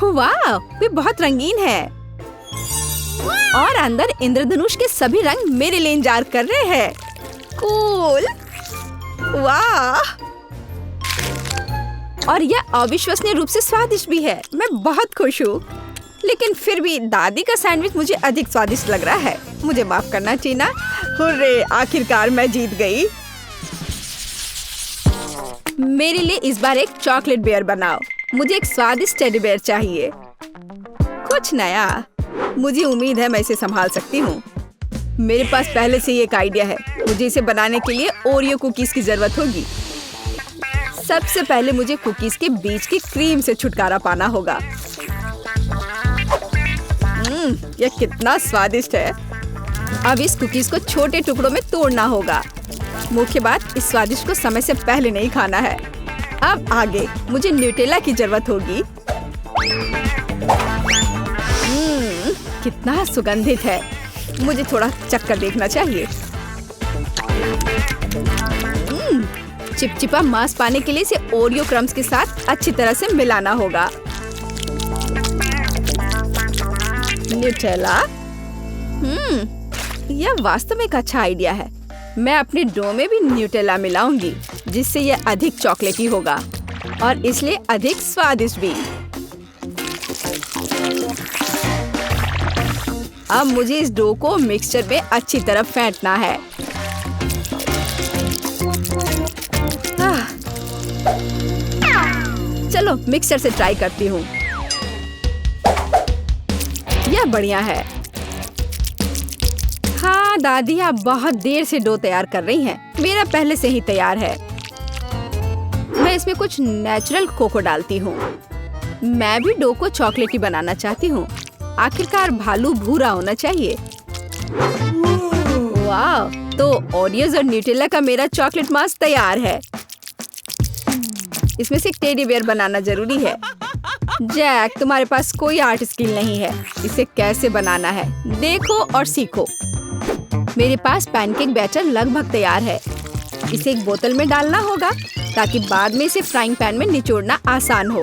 [SPEAKER 1] वाह, वे बहुत रंगीन है और अंदर इंद्रधनुष के सभी रंग मेरे लिए इंतजार कर रहे हैं। कूल। वाह, और यह अविश्वसनीय रूप से स्वादिष्ट भी है। मैं बहुत खुश हूँ। लेकिन फिर भी दादी का सैंडविच मुझे अधिक स्वादिष्ट लग रहा है। मुझे माफ करना टीना। हुर्रे, आखिरकार मैं जीत गई। मेरे लिए इस बार एक चॉकलेट बेयर बनाओ। मुझे एक स्वादिष्ट टेडी बेयर चाहिए। कुछ नया। मुझे उम्मीद है मैं इसे संभाल सकती हूँ। मेरे पास पहले से ही एक आइडिया है। मुझे इसे बनाने के लिए ओरियो कुकीज की जरूरत होगी। सबसे पहले मुझे कुकीज के बीच की क्रीम से छुटकारा पाना होगा। यह कितना स्वादिष्ट है। अब इस कुकीज को छोटे टुकड़ों में तोड़ना होगा। मुख्य बात, इस स्वादिष्ट को समय से पहले नहीं खाना है। अब आगे मुझे न्यूटेला की जरूरत होगी। कितना सुगंधित है। मुझे थोड़ा चक्कर देखना चाहिए। चिपचिपा मांस पाने के लिए इसे ओरियो क्रम्स के साथ अच्छी तरह से मिलाना होगा। न्यूटेला। यह वास्तव में एक अच्छा आइडिया है। मैं अपने डो में भी न्यूटेला मिलाऊंगी, जिससे यह अधिक चॉकलेटी होगा और इसलिए अधिक स्वादिष्ट भी। अब मुझे इस डो को मिक्सचर में अच्छी तरह फेंटना है। चलो मिक्सचर से ट्राई करती हूँ। यह बढ़िया है। हाँ दादी, आप बहुत देर से डो तैयार कर रही हैं। मेरा पहले से ही तैयार है। मैं इसमें कुछ नेचुरल कोको डालती हूँ। मैं भी डो को चॉकलेटी बनाना चाहती हूँ। आखिरकार भालू भूरा होना चाहिए। वाह, तो ओरियोज और न्यूटेला का मेरा चॉकलेट मास्क तैयार है। इसमें से एक टेडी बेयर बनाना जरूरी है। जैक, तुम्हारे पास कोई आर्ट स्किल नहीं है। इसे कैसे बनाना है देखो और सीखो। मेरे पास पैनकेक बैटर लगभग तैयार है। इसे एक बोतल में डालना होगा ताकि बाद में इसे फ्राइंग पैन में निचोड़ना आसान हो।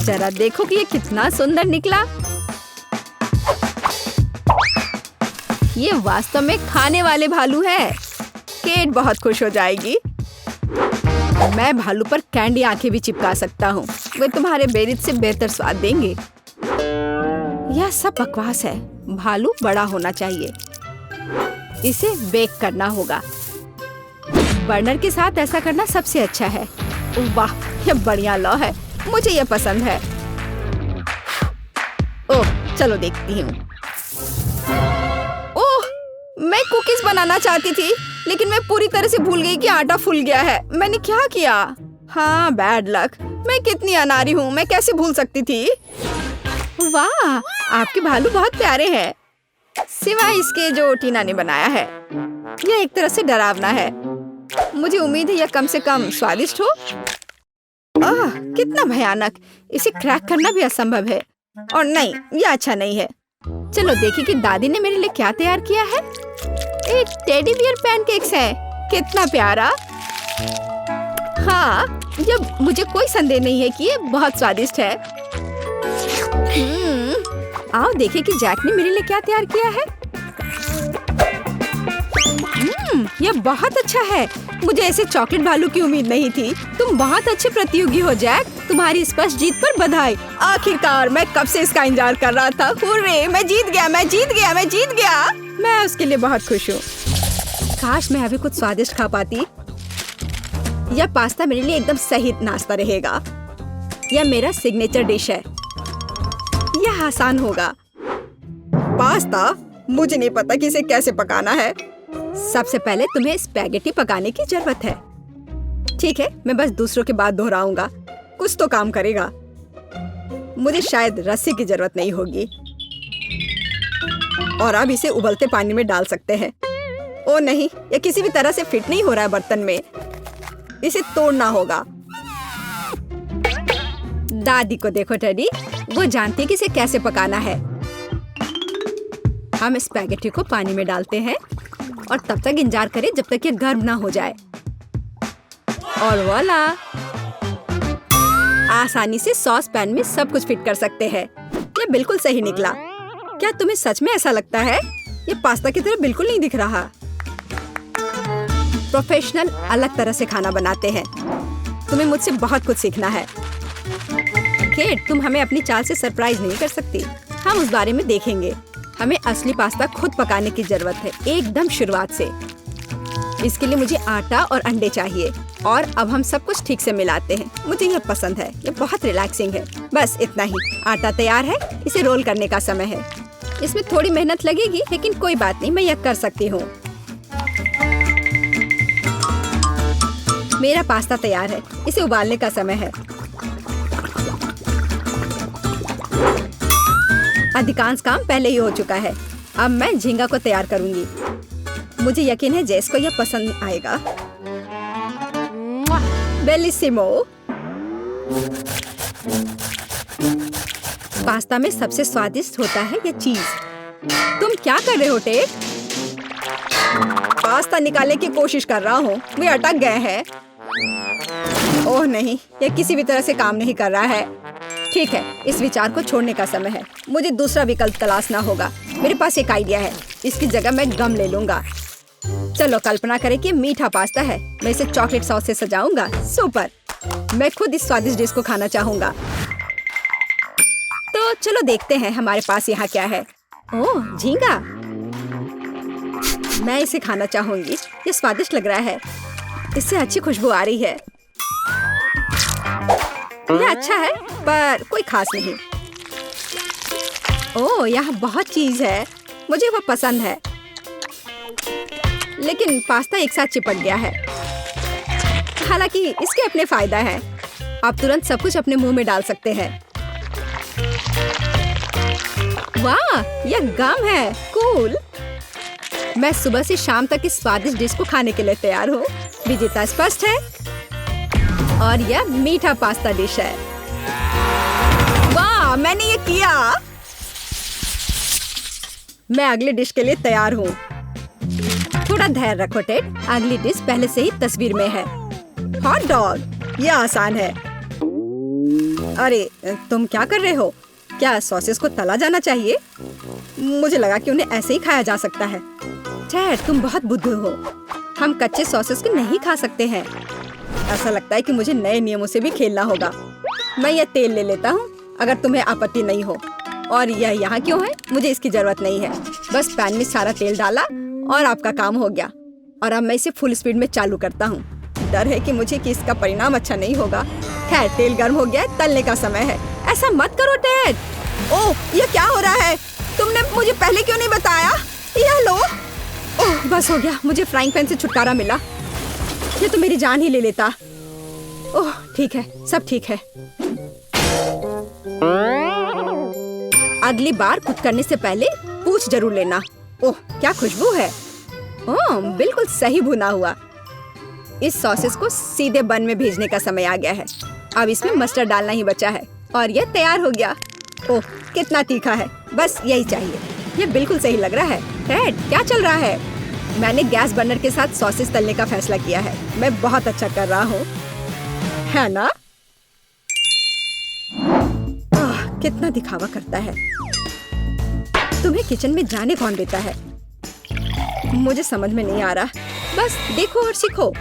[SPEAKER 1] जरा देखो कि ये कितना सुंदर निकला। ये वास्तव में खाने वाले भालू है। केट बहुत खुश हो जाएगी। मैं भालू पर कैंडी आंखें भी चिपका सकता हूँ। वे तुम्हारे बेरीज से बेहतर स्वाद देंगे। यह सब बकवास है। भालू बड़ा होना चाहिए। इसे बेक करना होगा। बर्नर के साथ ऐसा करना सबसे अच्छा है। वाह, यह बढ़िया लौ है। मुझे यह पसंद है। ओह, चलो देखती हूँ। ओह, मैं कुकीज बनाना चाहती थी, लेकिन मैं पूरी तरह से भूल गई कि आटा फूल गया है। मैंने क्या किया? हाँ, बैड लक। मैं कितनी अनाड़ी हूँ। मैं कैसे भूल सकती थी? वाह, आपके भालू बहुत प्यारे हैं, सिवाय इसके जो टीना ने बनाया है। यह एक तरह से डरावना है। मुझे उम्मीद है यह कम से कम स्वादिष्ट हो। आह, कितना भयानक। इसे क्रैक करना भी असंभव है। और नहीं, यह अच्छा नहीं है। चलो देखिए कि दादी ने मेरे लिए क्या तैयार किया है। एक टेडी बियर पैनकेक्स है। कितना प्यारा। हाँ, जब मुझे कोई संदेह नहीं है कि ये बहुत स्वादिष्ट है। आओ देखें कि जैक ने मेरे लिए क्या तैयार किया है। यह बहुत अच्छा है। मुझे ऐसे चॉकलेट भालू की उम्मीद नहीं थी। तुम बहुत अच्छे प्रतियोगी हो जैक। तुम्हारी स्पष्ट जीत पर बधाई। आखिरकार, मैं कब से इसका इंतजार कर रहा था। हुर्रे, मैं जीत गया, मैं जीत गया, मैं जीत गया। मैं उसके लिए बहुत खुश हूँ। काश मैं अभी कुछ स्वादिष्ट खा पाती। यह पास्ता मेरे लिए एकदम सही नाश्ता रहेगा। यह मेरा सिग्नेचर डिश है। यह आसान होगा। पास्ता? मुझे नहीं पता कि इसे कैसे पकाना है। सबसे पहले तुम्हें स्पैगेटी पकाने की जरूरत है। ठीक है, मैं बस दूसरों के बाद दोहराऊंगा। कुछ तो काम करेगा। मुझे शायद रस्सी की जरूरत नहीं होगी। और अब इसे उबलते पानी में डाल सकते हैं। ओ नहीं, यह किसी भी तरह से फिट नहीं हो रहा है बर्तन में। इसे तोड़ना होगा। दादी को देखो टेडी, वो जानती है कि इसे कैसे पकाना है। हम स्पैगेटी को पानी में डालते हैं और तब तक इंतजार करें जब तक ये गर्म ना हो जाए। और वाला, आसानी से सॉस पैन में सब कुछ फिट कर सकते हैं। ये बिल्कुल सही निकला। क्या तुम्हें सच में ऐसा लगता है? ये पास्ता की तरह बिल्कुल नहीं दिख रहा। प्रोफेशनल अलग तरह से खाना बनाते हैं। तुम्हें मुझसे बहुत कुछ सीखना है। केट, तुम हमें अपनी चाल से सरप्राइज नहीं कर सकती। हम उस बारे में देखेंगे। हमें असली पास्ता खुद पकाने की जरूरत है, एकदम शुरुआत से। इसके लिए मुझे आटा और अंडे चाहिए। और अब हम सब कुछ ठीक से मिलाते हैं। मुझे यह पसंद है। यह बहुत रिलैक्सिंग है। बस इतना ही। आटा तैयार है। इसे रोल करने का समय है। इसमें थोड़ी मेहनत लगेगी, लेकिन कोई बात नहीं, मैं यह कर सकती हूँ। मेरा पास्ता तैयार है। इसे उबालने का समय है। अधिकांश काम पहले ही हो चुका है। अब मैं झींगा को तैयार करूंगी। मुझे यकीन है जेस को यह पसंद आएगा। बेलिसिमो। पास्ता में सबसे स्वादिष्ट होता है यह चीज। तुम क्या कर रहे हो टेक? पास्ता निकालने की कोशिश कर रहा हूँ। वे अटक गए हैं। ओह नहीं, यह किसी भी तरह से काम नहीं कर रहा है। ठीक है, इस विचार को छोड़ने का समय है। मुझे दूसरा विकल्प तलाशना होगा। मेरे पास एक आइडिया है। इसकी जगह मैं गम ले लूंगा। चलो कल्पना करें कि मीठा पास्ता है। मैं इसे चॉकलेट सॉस से सजाऊंगा। सुपर। मैं खुद इस स्वादिष्ट डिश को खाना चाहूंगा। तो चलो देखते हैं हमारे पास यहाँ क्या है। ओह, झींगा। मैं इसे खाना चाहूंगी। ये स्वादिष्ट लग रहा है। इससे अच्छी खुशबू आ रही है। यह अच्छा है, पर कोई खास नहीं। ओह, यहाँ बहुत चीज है। मुझे वो पसंद है। लेकिन पास्ता एक साथ चिपक गया है। हालांकि इसके अपने फायदा हैं। आप तुरंत सब कुछ अपने मुंह में डाल सकते हैं। वाह, यह गम है। कूल। मैं सुबह से शाम तक इस स्वादिष्ट डिश को खाने के लिए तैयार हूँ। विजेता स्पष्ट है। और यह मीठा पास्ता डिश है। वाह, मैंने ये किया। मैं अगली डिश के लिए तैयार हूँ। थोड़ा धैर्य रखो टेड। अगली डिश पहले से ही तस्वीर में है। Hot dog. यह आसान है। अरे तुम क्या कर रहे हो? क्या सॉसेस को तला जाना चाहिए? मुझे लगा कि उन्हें ऐसे ही खाया जा सकता है। डैड, तुम बहुत बुद्धू हो। हम कच्चे सॉसेस को नहीं खा सकते हैं। ऐसा लगता है कि मुझे नए नियमों से भी खेलना होगा। मैं यह तेल ले लेता हूँ, अगर तुम्हें आपत्ति नहीं हो। और यह यहाँ क्यों है? मुझे इसकी जरूरत नहीं है। बस पैन में सारा तेल डाला और आपका काम हो गया। और अब मैं इसे फुल स्पीड में चालू करता हूँ। डर है कि मुझे इसका परिणाम अच्छा नहीं होगा। खैर, तेल गर्म हो गया है, तलने का समय है। ऐसा मत करो डैड। ओह, ये क्या हो रहा है? तुमने मुझे पहले क्यों नहीं बताया? यह लो। ओह, बस हो गया। मुझे फ्राइंग पैन से छुटकारा मिला। ये तो मेरी जान ही ले लेता। ओह, ठीक है, सब ठीक है। अगली बार कुक करने से पहले पूछ जरूर लेना। ओह, क्या खुशबू है। ओह, बिल्कुल सही भुना हुआ। इस सॉसेस को सीधे बन में भेजने का समय आ गया है। अब इसमें मस्टर्ड डालना ही बचा है और ये तैयार हो गया। ओह, कितना तीखा है। बस यही चाहिए। ये बिल्कुल सही लग रहा है। डैड, क्या चल रहा है? मैंने गैस बर्नर के साथ सॉसेस तलने का फैसला किया है। मैं बहुत अच्छा कर रहा हूँ, है ना? कितना दिखावा करता है। तुम्हें किचन में जाने कौन देता है? मुझे समझ में नहीं आ रहा। बस देखो और सीखो।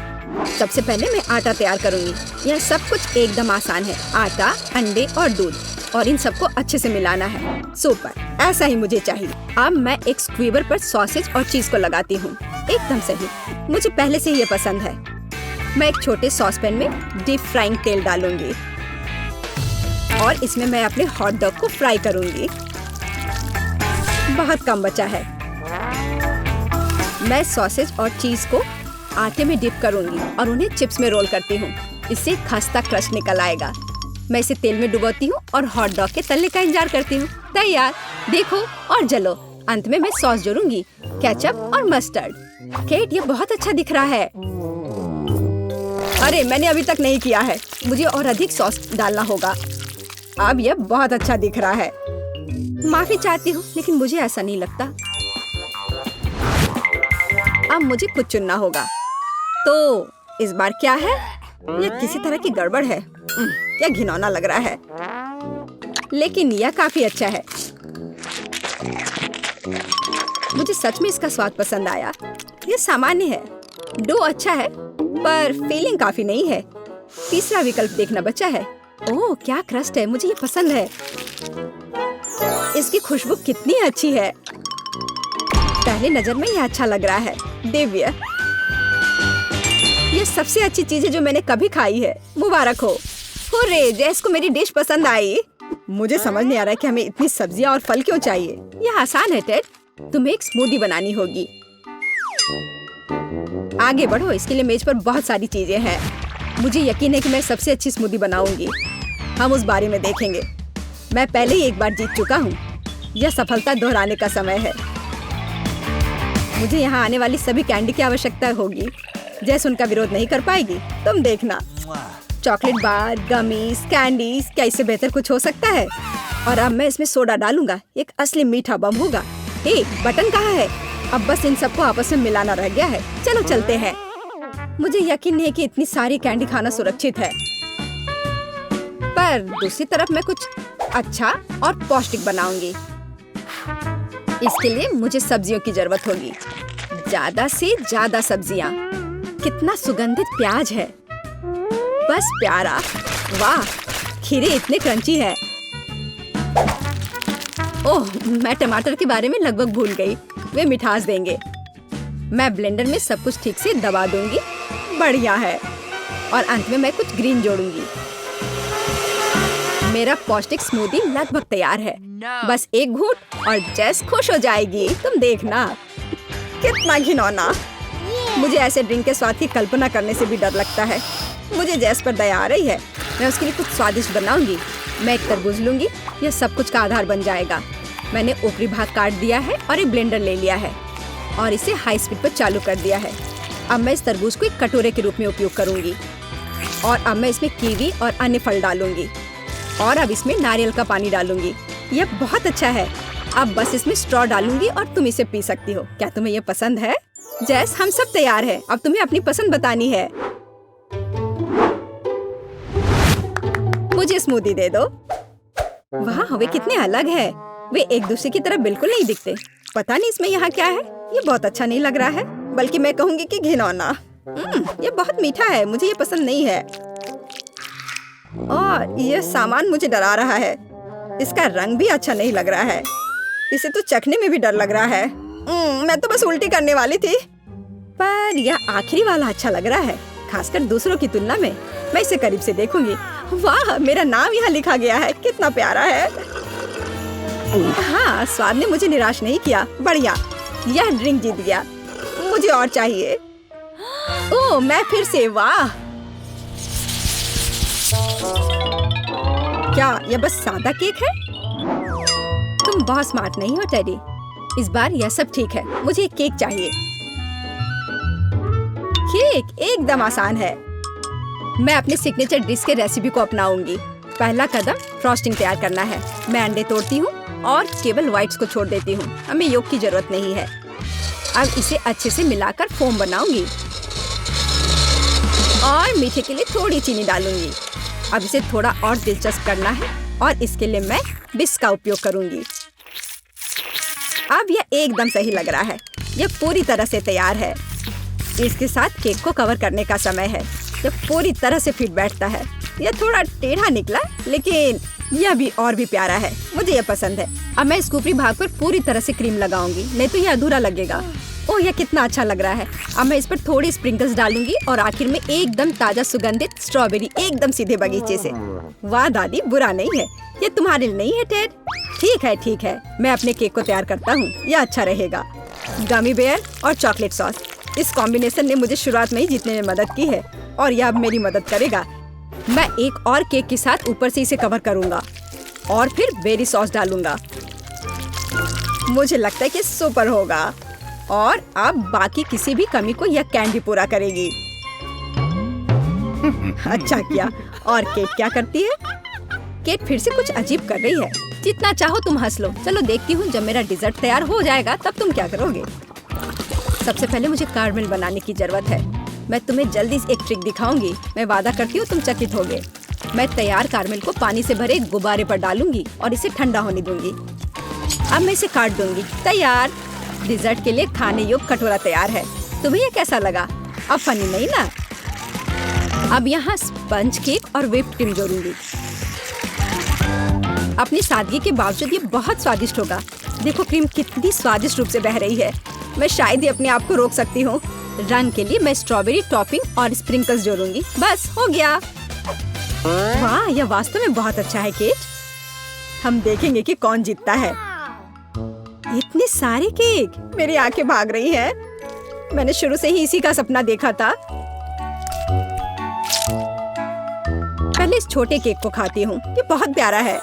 [SPEAKER 1] सबसे पहले मैं आटा तैयार करूंगी। यह सब कुछ एकदम आसान है। आटा, अंडे और दूध, और इन सबको अच्छे से मिलाना है। सुपर, ऐसा ही मुझे चाहिए। अब मैं एक स्क्वीवर पर सॉसेज और चीज को लगाती हूँ। एकदम सही, मुझे पहले से ही ये पसंद है। मैं एक छोटे सॉस पैन में डीप फ्राइंग तेल डालूंगी और इसमें मैं अपने हॉट डॉग को फ्राई करूंगी। बहुत कम बचा है। मैं सॉसेज और चीज को आटे में डिप करूंगी और उन्हें चिप्स में रोल करती हूँ। इससे खस्ता क्रश निकल आएगा। मैं इसे तेल में डुबोती हूँ और हॉट डॉग के तलने का इंतजार करती हूँ। तैयार, देखो और जलो। अंत में मैं सॉस जोड़ूंगी, केचप और मस्टर्ड। केट, ये बहुत अच्छा दिख रहा है। अरे, मैंने अभी तक नहीं किया है। मुझे और अधिक सॉस डालना होगा। अब यह बहुत अच्छा दिख रहा है। माफी चाहती हूँ, लेकिन मुझे ऐसा नहीं लगता। अब मुझे कुछ चुनना होगा। तो इस बार क्या है? यह किसी तरह की गड़बड़ है। क्या घिनौना लग रहा है, लेकिन यह काफी अच्छा है। मुझे सच में इसका स्वाद पसंद आया। यह सामान्य है। डो अच्छा है, पर फीलिंग काफी नहीं है। तीसरा विकल्प देखना बचा है। ओह, क्या क्रस्ट है। मुझे ये पसंद है। इसकी खुशबू कितनी अच्छी है। पहली नजर में यह अच्छा लग रहा है। दिव्य, ये सबसे अच्छी चीज है जो मैंने कभी खाई है। मुबारक हो। हुर्रे, जैस को मेरी डिश पसंद आई। मुझे समझ नहीं आ रहा है कि हमें इतनी सब्जियां और फल क्यों चाहिए। यह आसान है टेड। तुम्हें एक स्मूदी बनानी होगी। आगे बढ़ो। इसके लिए मेज पर बहुत सारी चीजें हैं। मुझे यकीन है कि मैं सबसे अच्छी स्मूदी बनाऊंगी। हम उस बारे में देखेंगे। मैं पहले ही एक बार जीत चुका हूँ। यह सफलता दोहराने का समय है। मुझे यहाँ आने वाली सभी कैंडी की आवश्यकता होगी। जैस उनका विरोध नहीं कर पाएगी। तुम देखना। चॉकलेट बार, गमीज, कैंडीज, क्या इससे बेहतर कुछ हो सकता है? और अब मैं इसमें सोडा डालूंगा। एक असली मीठा बम होगा। हे, बटन कहाँ है? अब बस इन सबको आपस में मिलाना रह गया है। चलो चलते हैं। मुझे यकीन नहीं है कि इतनी सारी कैंडी खाना सुरक्षित है, पर दूसरी तरफ मैं कुछ अच्छा और पौष्टिक बनाऊंगी। इसके लिए मुझे सब्जियों की जरूरत होगी। ज्यादा से ज्यादा सब्जियाँ। कितना सुगंधित प्याज है। बस प्यारा। वाह, खीरे इतने क्रंची है। ओह, मैं टमाटर के बारे में लगभग भूल गई। वे मिठास देंगे। मैं ब्लेंडर में सब कुछ ठीक से दबा दूंगी। बढ़िया है। और अंत में मैं कुछ ग्रीन जोड़ूंगी। मेरा पौष्टिक स्मूदी लगभग तैयार है। बस एक घूंट और जैस खुश हो जाएगी। तुम देखना। कितना घिनौना। मुझे ऐसे ड्रिंक के स्वाद की कल्पना करने से भी डर लगता है। मुझे जैस पर दया आ रही है। मैं उसके लिए कुछ स्वादिष्ट बनाऊंगी। मैं एक तरबूज लूंगी। यह सब कुछ का आधार बन जाएगा। मैंने ऊपरी भाग काट दिया है और एक ब्लेंडर ले लिया है और इसे हाई स्पीड पर चालू कर दिया है। अब मैं इस तरबूज को एक कटोरे के रूप में उपयोग करूंगी और अब मैं इसमें कीवी और अन्य फल डालूंगी और अब इसमें नारियल का पानी डालूंगी। यह बहुत अच्छा है। अब बस इसमें स्ट्रॉ डालूंगी और तुम इसे पी सकती हो। क्या तुम्हें यह पसंद है? जैस, हम सब तैयार हैं। अब तुम्हें अपनी पसंद बतानी है। मुझे स्मूदी दे दो। वाह, वे कितने अलग है। वे एक दूसरे की तरह बिल्कुल नहीं दिखते। पता नहीं इसमें यहाँ क्या है। ये बहुत अच्छा नहीं लग रहा है, बल्कि मैं कहूँगी कि घिनौना। ये बहुत मीठा है, मुझे ये पसंद नहीं है। और ये सामान मुझे डरा रहा है। इसका रंग भी अच्छा नहीं लग रहा है। इसे तो चखने में भी डर लग रहा है। मैं तो बस उल्टी करने वाली थी। पर यह आखिरी वाला अच्छा लग रहा है, खासकर दूसरों की तुलना में। मैं इसे करीब से देखूंगी। वाह, मेरा नाम यहाँ लिखा गया है, कितना प्यारा है। हाँ, स्वाद ने मुझे निराश नहीं किया। बढ़िया, यह ड्रिंक जीत गया। मुझे और चाहिए। ओह, मैं फिर से। वाह, क्या यह बस सादा केक है? तुम बहुत स्मार्ट नहीं हो टेडी। इस बार यह सब ठीक है। मुझे एक केक चाहिए। केक एकदम आसान है। मैं अपने सिग्नेचर डिश के रेसिपी को अपनाऊंगी। पहला कदम फ्रॉस्टिंग तैयार करना है। मैं अंडे तोड़ती हूँ और केवल व्हाइट्स को छोड़ देती हूँ। हमें योग की जरूरत नहीं है। अब इसे अच्छे से मिलाकर फोम बनाऊंगी और मीठे के लिए थोड़ी चीनी डालूंगी। अब इसे थोड़ा और दिलचस्प करना है और इसके लिए मैं विस्क का उपयोग करूंगी। अब यह एकदम सही लग रहा है। यह पूरी तरह से तैयार है। इसके साथ केक को कवर करने का समय है। यह पूरी तरह से फिट बैठता है। यह थोड़ा टेढ़ा निकला, लेकिन यह भी और भी प्यारा है। मुझे यह पसंद है। अब मैं इस ऊपरी भाग पर पूरी तरह से क्रीम लगाऊंगी, नहीं तो यह अधूरा लगेगा। ओह, यह कितना अच्छा लग रहा है। अब मैं इस पर थोड़ी स्प्रिंकल्स डालूंगी और आखिर में एकदम ताजा सुगंधित स्ट्रॉबेरी, एकदम सीधे बगीचे से। वाह दादी, बुरा नहीं है। ये तुम्हारे लिए नहीं है टेड? ठीक है। मैं अपने केक को तैयार करता हूँ। यह अच्छा रहेगा। गमी बेयर और चॉकलेट सॉस, इस कॉम्बिनेशन ने मुझे शुरुआत में ही जीतने में मदद की है और यह अब मेरी मदद करेगा। मैं एक और केक के साथ ऊपर से इसे कवर करूंगा और फिर बेरी सॉस डालूंगा। मुझे लगता है कि सुपर होगा और अब बाकी किसी भी कमी को यह कैंडी पूरा करेगी। अच्छा किया। और केट क्या करती है? केट फिर से कुछ अजीब कर रही है। जितना चाहो तुम हंस लो। चलो देखती हूँ, जब मेरा डिजर्ट तैयार हो जाएगा तब तुम क्या करोगे। सबसे पहले मुझे कारमेल बनाने की जरूरत है। मैं तुम्हें जल्दी एक ट्रिक दिखाऊंगी। मैं वादा करती हूँ तुम चकित होगे। मैं तैयार कारमेल को पानी से भरे गुब्बारे पर डालूंगी और इसे ठंडा होने दूंगी। अब मैं इसे काट दूंगी। तैयार। डिजर्ट के लिए खाने योग्य कटोरा तैयार है। तुम्हें यह कैसा लगा? अब फनी नहीं ना? अब यहाँ स्पंज केक और व्हिप्ड क्रीम जोड़ूंगी। अपनी सादगी के बावजूद ये बहुत स्वादिष्ट होगा। देखो क्रीम कितनी स्वादिष्ट रूप से बह रही है। मैं शायद ही अपने आप को रोक सकती हूँ। रंग के लिए मैं स्ट्रॉबेरी टॉपिंग और स्प्रिंकल्स जोड़ूंगी। बस हो गया। वाह, यह वास्तव में बहुत अच्छा है केट। हम देखेंगे कि कौन जीतता है। इतने सारे केक, मेरी आंखें भाग रही हैं। मैंने शुरू से ही इसी का सपना देखा था। पहले इस छोटे केक को खाती हूँ। ये बहुत प्यारा है,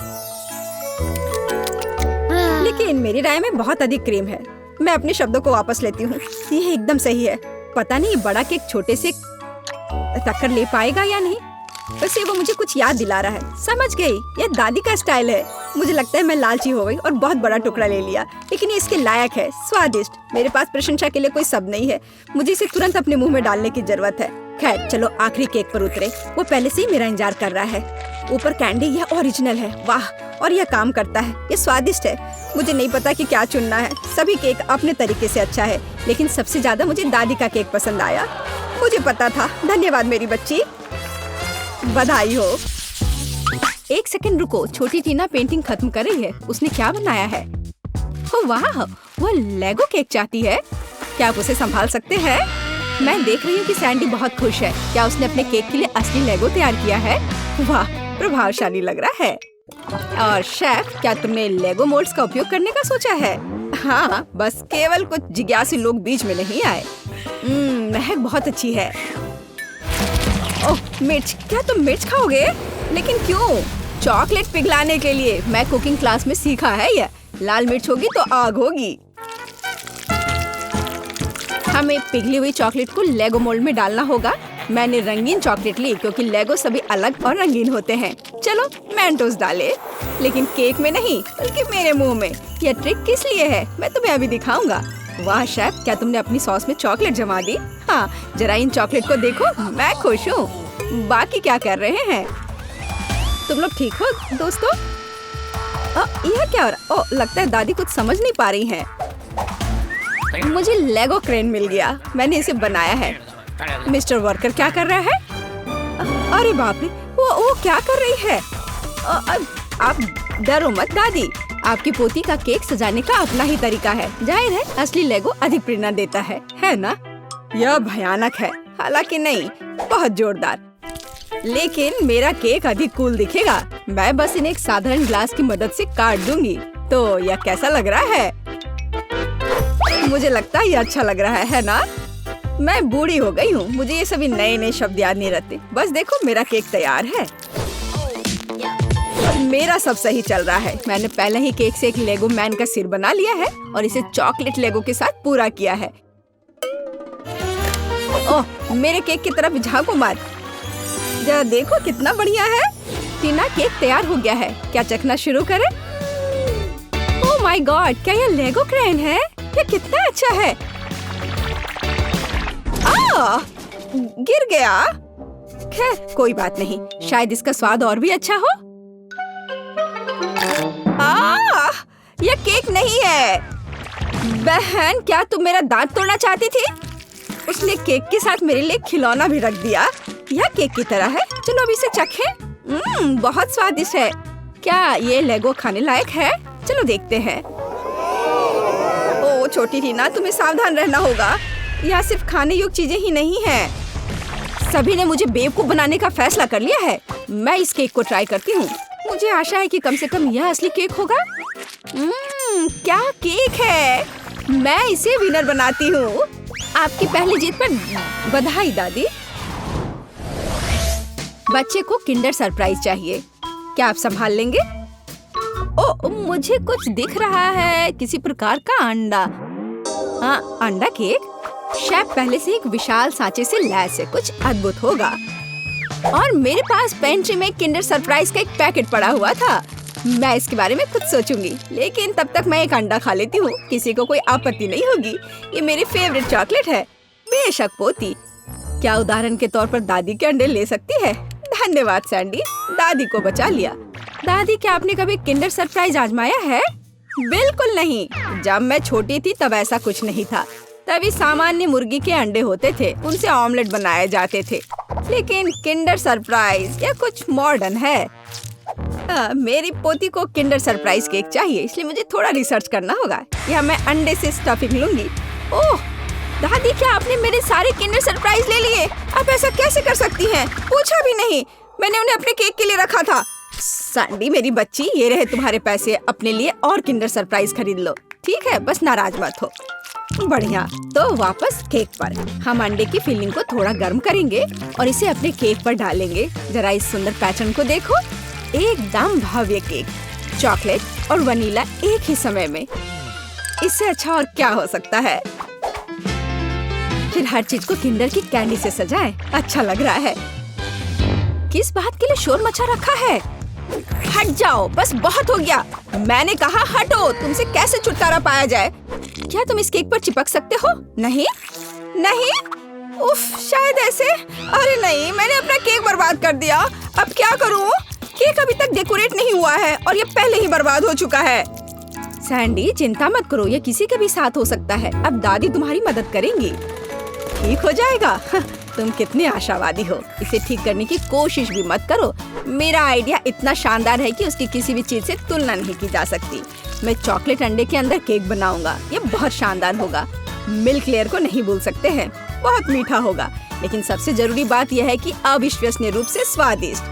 [SPEAKER 1] लेकिन मेरी राय में बहुत अधिक क्रीम है। मैं अपने शब्दों को वापस लेती हूँ। ये एकदम सही है। पता नहीं बड़ा केक छोटे से टक्कर ले पाएगा या नहीं। वैसे वो मुझे कुछ याद दिला रहा है। समझ गई, यह दादी का स्टाइल है। मुझे लगता है मैं लालची हो गई और बहुत बड़ा टुकड़ा ले लिया, लेकिन ये इसके लायक है। स्वादिष्ट। मेरे पास प्रशंसा के लिए कोई शब्द नहीं है। मुझे इसे तुरंत अपने मुंह में डालने की जरूरत है। खैर चलो आखिरी केक पर उतरे। वो पहले से ही मेरा इंतजार कर रहा है। ऊपर कैंडी, यह ओरिजिनल है। वाह, और यह काम करता है। यह स्वादिष्ट है। मुझे नहीं पता कि क्या चुनना है। सभी केक अपने तरीके से अच्छा है, लेकिन सबसे ज्यादा मुझे दादी का केक पसंद आया। मुझे पता था। धन्यवाद मेरी बच्ची। बधाई हो। एक सेकंड रुको, छोटी टीना पेंटिंग खत्म कर रही है। उसने क्या बनाया है? ओह वाह, वो लेगो केक चाहती है। क्या आप उसे संभाल सकते हैं? मैं देख रही हूँ कि सैंडी बहुत खुश है। क्या उसने अपने केक के लिए असली लेगो तैयार किया है? वाह, प्रभावशाली लग रहा है। और शेफ, क्या तुमने लेगो मोल्ड्स का उपयोग करने का सोचा है? हाँ, बस केवल कुछ जिज्ञासु लोग बीच में नहीं आए। महक बहुत अच्छी है। ओह मिर्च, क्या तुम मिर्च खाओगे? लेकिन क्यों? चॉकलेट पिघलाने के लिए। मैं कुकिंग क्लास में सीखा है। यह लाल मिर्च होगी तो आग होगी। हमें पिघली हुई चॉकलेट को लेगो मोल्ड में डालना होगा। मैंने रंगीन चॉकलेट ली क्योंकि लेगो सभी अलग और रंगीन होते हैं। चलो मेंटोस डाले, लेकिन केक में नहीं बल्कि मेरे मुंह में। यह ट्रिक किस लिए है मैं तुम्हें अभी दिखाऊंगा। वाह शेफ, क्या तुमने अपनी सॉस में चॉकलेट जमा दी? हाँ, जरा इन चॉकलेट को देखो। मैं खुश हूँ। बाकी क्या कर रहे हैं? तुम लोग ठीक हो दोस्तों? यह क्या हो रहा? लगता है दादी कुछ समझ नहीं पा रही हैं। मुझे लेगो क्रेन मिल गया, मैंने इसे बनाया है। मिस्टर वर्कर क्या कर रहा है? अरे बाप रे, वो क्या कर रही है? आप डरो मत दादी, आपकी पोती का केक सजाने का अपना ही तरीका है। जाहिर है असली लेगो अधिक प्रेरणा देता है ना? यह भयानक है, हालांकि नहीं, बहुत जोरदार। लेकिन मेरा केक अधिक कूल दिखेगा। मैं बस इन्हें एक साधारण ग्लास की मदद से काट दूंगी। तो यह कैसा लग रहा है? मुझे लगता है यह अच्छा लग रहा है ना? मैं बूढ़ी हो गई हूँ, मुझे ये सभी नए नए शब्द याद नहीं रहते। बस देखो मेरा केक तैयार है। मेरा सब सही चल रहा है। मैंने पहले ही केक से एक लेगो मैन का सिर बना लिया है और इसे चॉकलेट लेगो के साथ पूरा किया है। ओह, मेरे केक की तरफ झांको मत, जरा देखो कितना बढ़िया है। टीना, केक तैयार हो गया है, क्या चखना शुरू करें? ओह माय गॉड, क्या यह लेगो क्रेन है? यह कितना अच्छा है। गिर गया। खैर कोई बात नहीं, शायद इसका स्वाद और भी अच्छा हो। यह केक नहीं है। बहन, क्या तुम मेरा दांत तोड़ना चाहती थी? उसने केक के साथ मेरे लिए खिलौना भी रख दिया। यह केक की तरह है, चलो अब इसे चखें। बहुत स्वादिष्ट है। क्या ये लेगो खाने लायक है? चलो देखते हैं। ओ छोटी टीना, तुम्हें सावधान रहना होगा। यह सिर्फ खाने योग्य चीजें ही नहीं है। सभी ने मुझे बेवकूफ बनाने का फैसला कर लिया है। मैं इस केक को ट्राई करती हूँ। मुझे आशा है कि कम से कम यह असली केक होगा। क्या केक है! मैं इसे विनर बनाती हूँ। आपकी पहली जीत पर बधाई दादी। बच्चे को किंडर सरप्राइज चाहिए, क्या आप संभाल लेंगे? मुझे कुछ दिख रहा है, किसी प्रकार का अंडा। हाँ, अंडा केक। शेफ पहले से एक विशाल सांचे से लैस है, कुछ अद्भुत होगा। और मेरे पास पेंट्री में किंडर सरप्राइज का एक पैकेट पड़ा हुआ था। मैं इसके बारे में कुछ सोचूंगी, लेकिन तब तक मैं एक अंडा खा लेती हूँ। किसी को कोई आपत्ति नहीं होगी। ये मेरी फेवरेट चॉकलेट है। बेशक पोती, क्या उदाहरण के तौर पर दादी के अंडे ले सकती है? धन्यवाद सैंडी, दादी को बचा लिया। दादी, क्या आपने कभी किंडर सरप्राइज आजमाया है? बिल्कुल नहीं। जब मैं छोटी थी तब ऐसा कुछ नहीं था। तभी सामान्य मुर्गी के अंडे होते थे, उनसे ऑमलेट बनाए जाते थे। लेकिन किंडर सरप्राइज यह कुछ मॉडर्न है। मेरी पोती को किंडर सरप्राइज केक चाहिए, इसलिए मुझे थोड़ा रिसर्च करना होगा। या मैं अंडे से स्टफिंग लूंगी। ओह दादी, क्या आपने मेरे सारे किंडर सरप्राइज ले लिए? आप ऐसा कैसे कर सकती हैं? पूछा भी नहीं, मैंने उन्हें अपने केक के लिए रखा था। सैंडी मेरी बच्ची, ये रहे तुम्हारे पैसे, अपने लिए और किंडर सरप्राइज खरीद लो। ठीक है, बस नाराज मत हो। बढ़िया, तो वापस केक पर। हम अंडे की फिलिंग को थोड़ा गर्म करेंगे और इसे अपने केक पर डालेंगे। जरा इस सुंदर पैटर्न को देखो, एकदम भव्य केक, चॉकलेट और वनीला एक ही समय में। इससे अच्छा और क्या हो सकता है? फिर हर चीज को किंडर की कैंडी से सजाएं। अच्छा लग रहा है। किस बात के लिए शोर मचा रखा है? हट जाओ, बस बहुत हो गया। मैंने कहा हटो। तुमसे कैसे छुटकारा पाया जाए? क्या तुम इस केक पर चिपक सकते हो? नहीं नहीं, उफ, शायद ऐसे। अरे नहीं, मैंने अपना केक बर्बाद कर दिया। अब क्या करूं? केक अभी तक डेकोरेट नहीं हुआ है और ये पहले ही बर्बाद हो चुका है। सैंडी चिंता मत करो, ये किसी के भी साथ हो सकता है। अब दादी तुम्हारी मदद करेंगी, ठीक हो जाएगा। तुम कितने आशावादी हो। इसे ठीक करने की कोशिश भी मत करो। मेरा आइडिया इतना शानदार है कि उसकी किसी भी चीज से तुलना नहीं की जा सकती। मैं चॉकलेट अंडे के अंदर केक बनाऊंगा, ये बहुत शानदार होगा। मिल्क लेयर को नहीं भूल सकते हैं, बहुत मीठा होगा। लेकिन सबसे जरूरी बात यह है कि अविश्वसनीय रूप से स्वादिष्ट।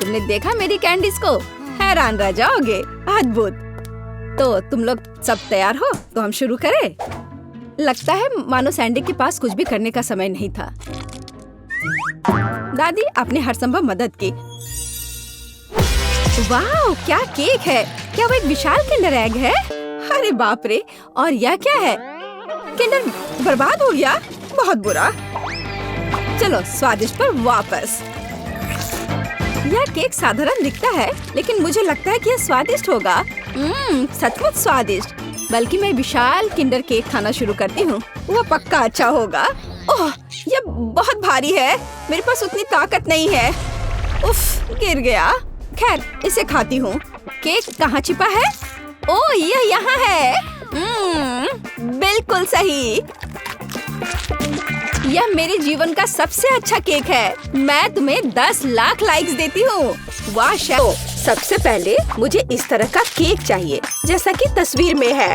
[SPEAKER 1] तुमने देखा मेरी कैंडीज को? हैरान रह जाओगे। अद्भुत। तो तुम लोग सब तैयार हो तो हम शुरू करें? लगता है मानो सैंडी के पास कुछ भी करने का समय नहीं था। दादी आपने हर संभव मदद की। वाह, क्या केक है! क्या वो एक विशाल किंडर एग है? अरे बाप रे! और यह क्या है? किंडर बर्बाद हो गया, बहुत बुरा। चलो स्वादिष्ट पर वापस। यह केक साधारण दिखता है, लेकिन मुझे लगता है कि यह स्वादिष्ट होगा। सचमुच स्वादिष्ट। बल्कि मैं विशाल किंडर केक खाना शुरू करती हूँ, वह पक्का अच्छा होगा। ओह, यह बहुत भारी है, मेरे पास उतनी ताकत नहीं है। उफ, गिर गया। खैर, इसे खाती हूँ। केक कहाँ छिपा है? ओह, यह यहाँ है। बिल्कुल सही। यह मेरे जीवन का सबसे अच्छा केक है। मैं तुम्हें 10 लाख लाइक्स देती हूँ। वाह शेफ। सबसे पहले मुझे इस तरह का केक चाहिए, जैसा कि तस्वीर में है।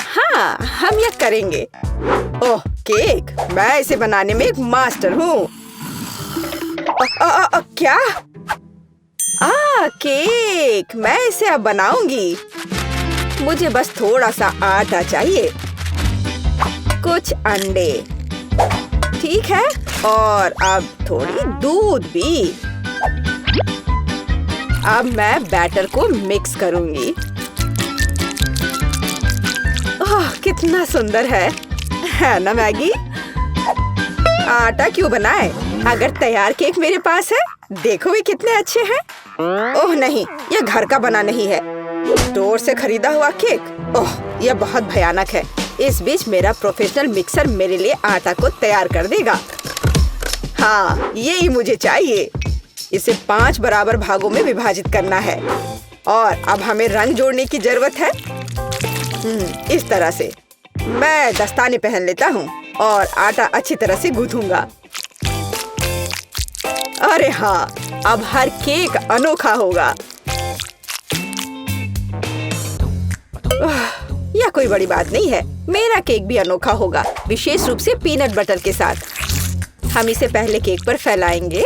[SPEAKER 1] हाँ, हम यह करेंगे। ओह, केक! मैं इसे बनाने में एक मास्टर हूँ। क्या? केक! मैं इसे अब बनाऊंगी। मुझे बस थोड़ा सा आटा चाहिए, कुछ अंडे, ठीक है, और अब थोड़ी दूध भी। अब मैं बैटर को मिक्स करूंगी। ओह, कितना सुंदर है ना मैगी? आटा क्यों बनाए अगर तैयार केक मेरे पास है? देखो वे कितने अच्छे हैं। ओह नहीं, यह घर का बना नहीं है, स्टोर से खरीदा हुआ केक। ओह, यह बहुत भयानक है। इस बीच मेरा प्रोफेशनल मिक्सर मेरे लिए आटा को तैयार कर देगा। हाँ, यही मुझे चाहिए। इसे 5 बराबर भागों में विभाजित करना है और अब हमें रंग जोड़ने की जरूरत है। इस तरह से मैं दस्ताने पहन लेता हूँ और आटा अच्छी तरह से गूंथूंगा। अरे हाँ, अब हर केक अनोखा होगा। यह कोई बड़ी बात नहीं है। मेरा केक भी अनोखा होगा, विशेष रूप से पीनट बटर के साथ। हम इसे पहले केक पर फैलाएंगे,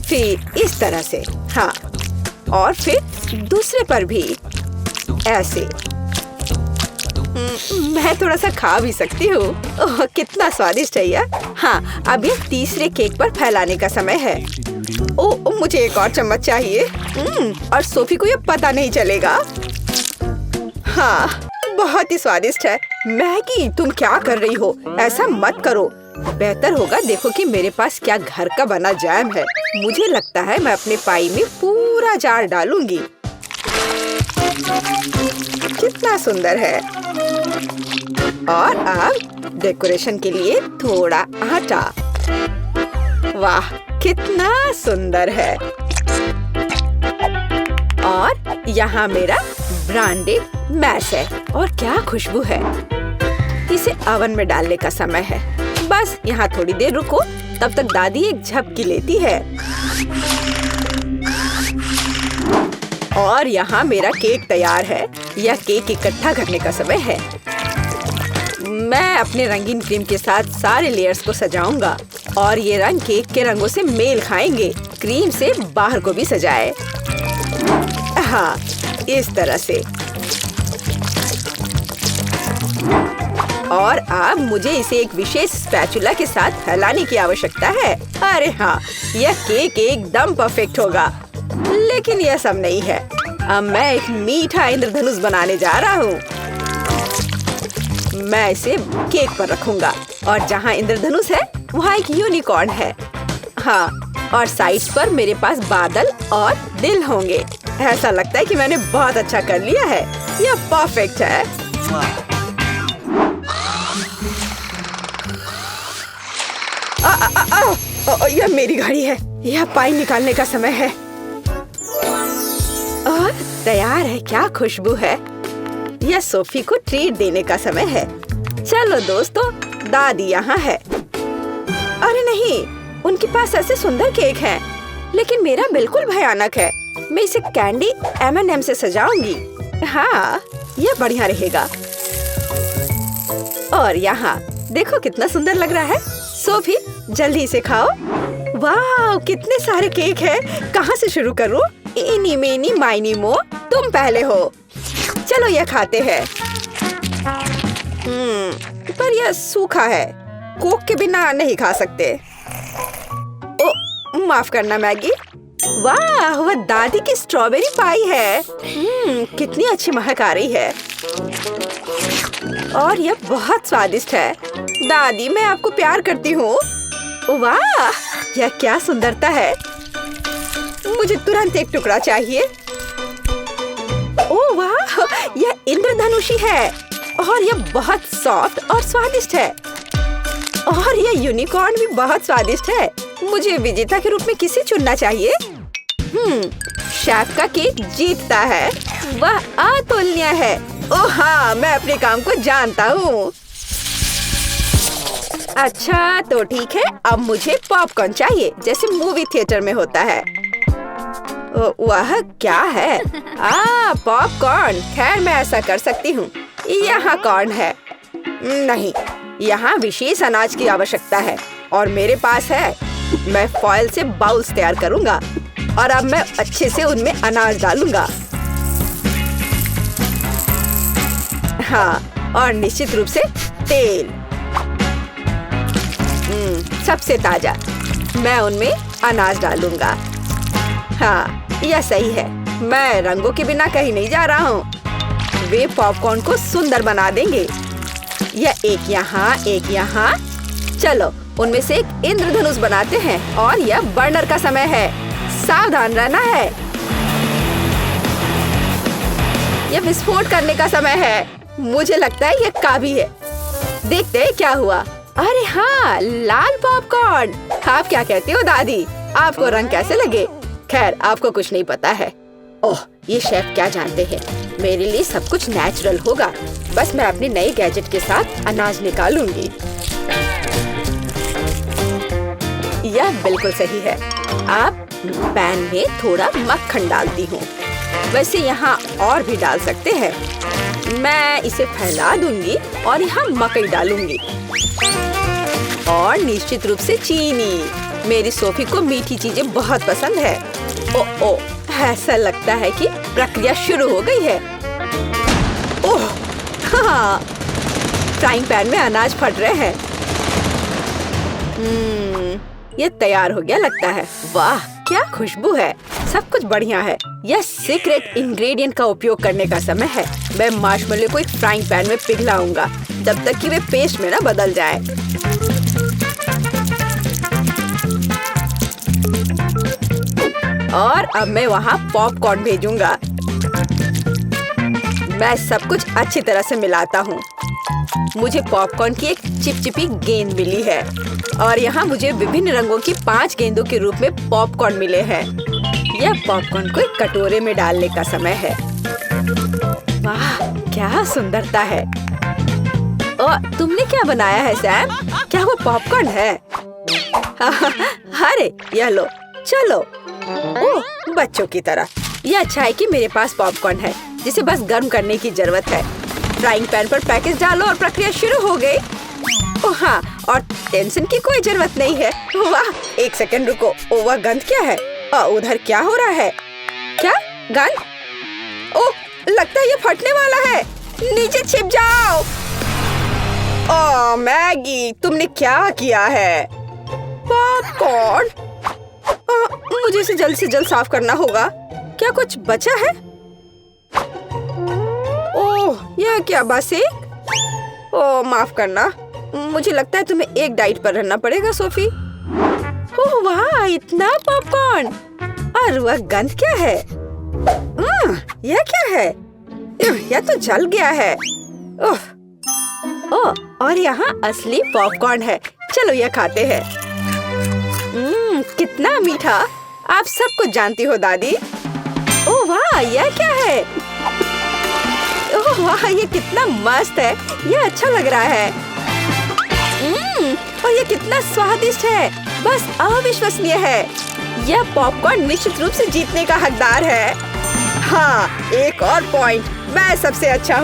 [SPEAKER 1] फिर इस तरह से, हाँ, और फिर दूसरे पर भी ऐसे। मैं थोड़ा सा खा भी सकती हूँ। ओह, कितना स्वादिष्ट है यह। हाँ, अब ये तीसरे केक पर फैलाने का समय है। ओह, मुझे एक और चम्मच चाहिए। और सोफी को ये पता नहीं चलेगा। हाँ, बहुत ही स्वादिष्ट है। मैगी, तुम क्या कर रही हो? ऐसा मत करो। बेहतर होगा देखो कि मेरे पास क्या घर का बना जैम है। मुझे लगता है मैं अपने पाई में पूरा जार डालूंगी। कितना सुंदर है। और अब डेकोरेशन के लिए थोड़ा आटा। वाह, कितना सुंदर है। और यहाँ मेरा ब्रांडेड मैश है और क्या खुशबू है। इसे ओवन में डालने का समय है। बस यहाँ थोड़ी देर रुको, तब तक दादी एक झपकी लेती है। और यहाँ मेरा केक तैयार है। यह केक इकट्ठा करने का समय है। मैं अपने रंगीन क्रीम के साथ सारे लेयर्स को सजाऊंगा और ये रंग केक के रंगों से मेल खाएंगे। क्रीम से बाहर को भी सजाए। हाँ, इस तरह से। और अब मुझे इसे एक विशेष स्पैचुला के साथ फैलाने की आवश्यकता है। अरे हाँ, यह केक एकदम परफेक्ट होगा। लेकिन यह सब नहीं है। अब मैं एक मीठा इंद्रधनुष बनाने जा रहा हूँ। मैं इसे केक पर रखूंगा और जहाँ इंद्रधनुष है वहाँ एक यूनिकॉर्न है। हाँ, और साइड्स पर मेरे पास बादल और दिल होंगे। ऐसा लगता है कि मैंने बहुत अच्छा कर लिया है। यह परफेक्ट है। यह मेरी घड़ी है। यह पाई निकालने का समय है। और तैयार है। क्या खुशबू है। यह सोफी को ट्रीट देने का समय है। चलो दोस्तों, दादी यहाँ है। अरे नहीं, उनके पास ऐसे सुंदर केक हैं, लेकिन मेरा बिल्कुल भयानक है। मैं इसे कैंडी M&M से सजाऊंगी। हाँ, यह बढ़िया रहेगा। और यहाँ देखो कितना सुंदर लग रहा है। सोफी, जल्दी से खाओ। वाह, कितने सारे केक हैं। कहाँ से शुरू करूँ? इनी मेनी माइनी मो, तुम पहले हो। चलो यह खाते हैं। पर यह सूखा है। कोक के बिना नहीं खा सकते। ओ, माफ करना मैगी। वाह, वह दादी की स्ट्रॉबेरी पाई है। कितनी अच्छी महक आ रही है। और यह बहुत स्वादिष्ट है। दादी, मैं आपको प्यार करती हूँ। वाह, यह क्या सुंदरता है। मुझे तुरंत एक टुकड़ा चाहिए। ओह वाह, यह इंद्रधनुषी है और यह बहुत सॉफ्ट और स्वादिष्ट है। और यह यूनिकॉर्न भी बहुत स्वादिष्ट है, मुझे विजेता के रूप में किसे चुनना चाहिए? शेफ का केक जीतता है। वह अतुलनीय है। ओह हाँ, मैं अपने काम को जानता हूँ। अच्छा तो ठीक है, अब मुझे पॉपकॉर्न चाहिए जैसे मूवी थिएटर में होता है। वह क्या है? पॉपकॉर्न। खैर मैं ऐसा कर सकती हूँ। यहाँ कॉर्न है। नहीं, यहाँ विशेष अनाज की आवश्यकता है और मेरे पास है। मैं फॉइल से बाउल्स तैयार करूँगा और अब मैं अच्छे से उनमें अनाज डालूंगा। हाँ, और निश्चित रूप से तेल। सबसे ताजा। मैं उनमें अनाज डालूंगा। हाँ, यह सही है। मैं रंगों के बिना कहीं नहीं जा रहा हूँ। वे पॉपकॉर्न को सुंदर बना देंगे। यह एक यहाँ, एक यहाँ। चलो उनमें से एक इंद्रधनुष बनाते हैं और यह बर्नर का समय है। सावधान रहना है। यह विस्फोट करने का समय है। मुझे लगता है यह काफी है। देखते हैं क्या हुआ। अरे हाँ, लाल पॉपकॉर्न। आप क्या कहती हो दादी? आपको रंग कैसे लगे? खैर आपको कुछ नहीं पता है। ओह, ये शेफ क्या जानते हैं। मेरे लिए सब कुछ नेचुरल होगा। बस मैं अपने नए गैजेट के साथ अनाज निकालूंगी। यह बिल्कुल सही है। अब पैन में थोड़ा मक्खन डालती हूँ। वैसे यहाँ और भी डाल सकते हैं। मैं इसे फैला दूंगी और यहाँ मकई डालूंगी और निश्चित रूप से चीनी। मेरी सोफी को मीठी चीजें बहुत पसंद है। ओ, ऐसा लगता है कि प्रक्रिया शुरू हो गई है। ओह हाँ, फ्राइंग पैन में अनाज फट रहे हैं। ये तैयार हो गया लगता है। वाह क्या खुशबू है। सब कुछ बढ़िया है। यह सीक्रेट इंग्रेडिएंट का उपयोग करने का समय है। मैं मार्शमेलो को एक फ्राइंग पैन में पिघलाऊंगा जब तक कि वे पेस्ट में ना बदल जाए। और अब मैं वहाँ पॉपकॉर्न भेजूंगा। मैं सब कुछ अच्छी तरह से मिलाता हूँ। मुझे पॉपकॉर्न की एक चिपचिपी गेंद मिली है और यहाँ मुझे विभिन्न रंगों की 5 गेंदों के रूप में पॉपकॉर्न मिले हैं। यह पॉपकॉर्न को एक कटोरे में डालने का समय है। वाह क्या सुंदरता है। और तुमने क्या बनाया है सैम? क्या वो पॉपकॉर्न है? अरे यह लो, चलो। ओह बच्चों की तरह। यह अच्छा है कि मेरे पास पॉपकॉर्न है जिसे बस गर्म करने की जरूरत है। फ्राइंग पैन पर पैकेज डालो और प्रक्रिया शुरू हो गई। ओह हाँ, और टेंशन की कोई जरूरत नहीं है। वाह एक सेकंड रुको। ओह वह गंध क्या है? उधर क्या हो रहा है? क्या गंध? ओह लगता है ये फटने वाला है। नीचे छिप जाओ। ओह मैगी, तुमने क्या किया है? पॉपकॉर्न। मुझे इसे जल्द से जल्द साफ करना होगा। क्या कुछ बचा है? ओह यह क्या बस एक? ओह माफ करना। मुझे लगता है तुम्हें एक डाइट पर रहना पड़ेगा सोफी। ओह वाह इतना पॉपकॉर्न। और वह गंध क्या है? यह क्या है? यह तो जल गया है। ओह और यहाँ असली पॉपकॉर्न है। चलो यह खाते हैं। कितना मीठा। आप सब कुछ जानती हो दादी। ओह वाह यह क्या है? ओह वाह ये कितना मस्त है। यह अच्छा लग रहा है। और ये कितना स्वादिष्ट है। बस अविश्वसनीय है। यह पॉपकॉर्न निश्चित रूप से जीतने का हकदार है। हाँ एक और पॉइंट। मैं सबसे अच्छा हूँ।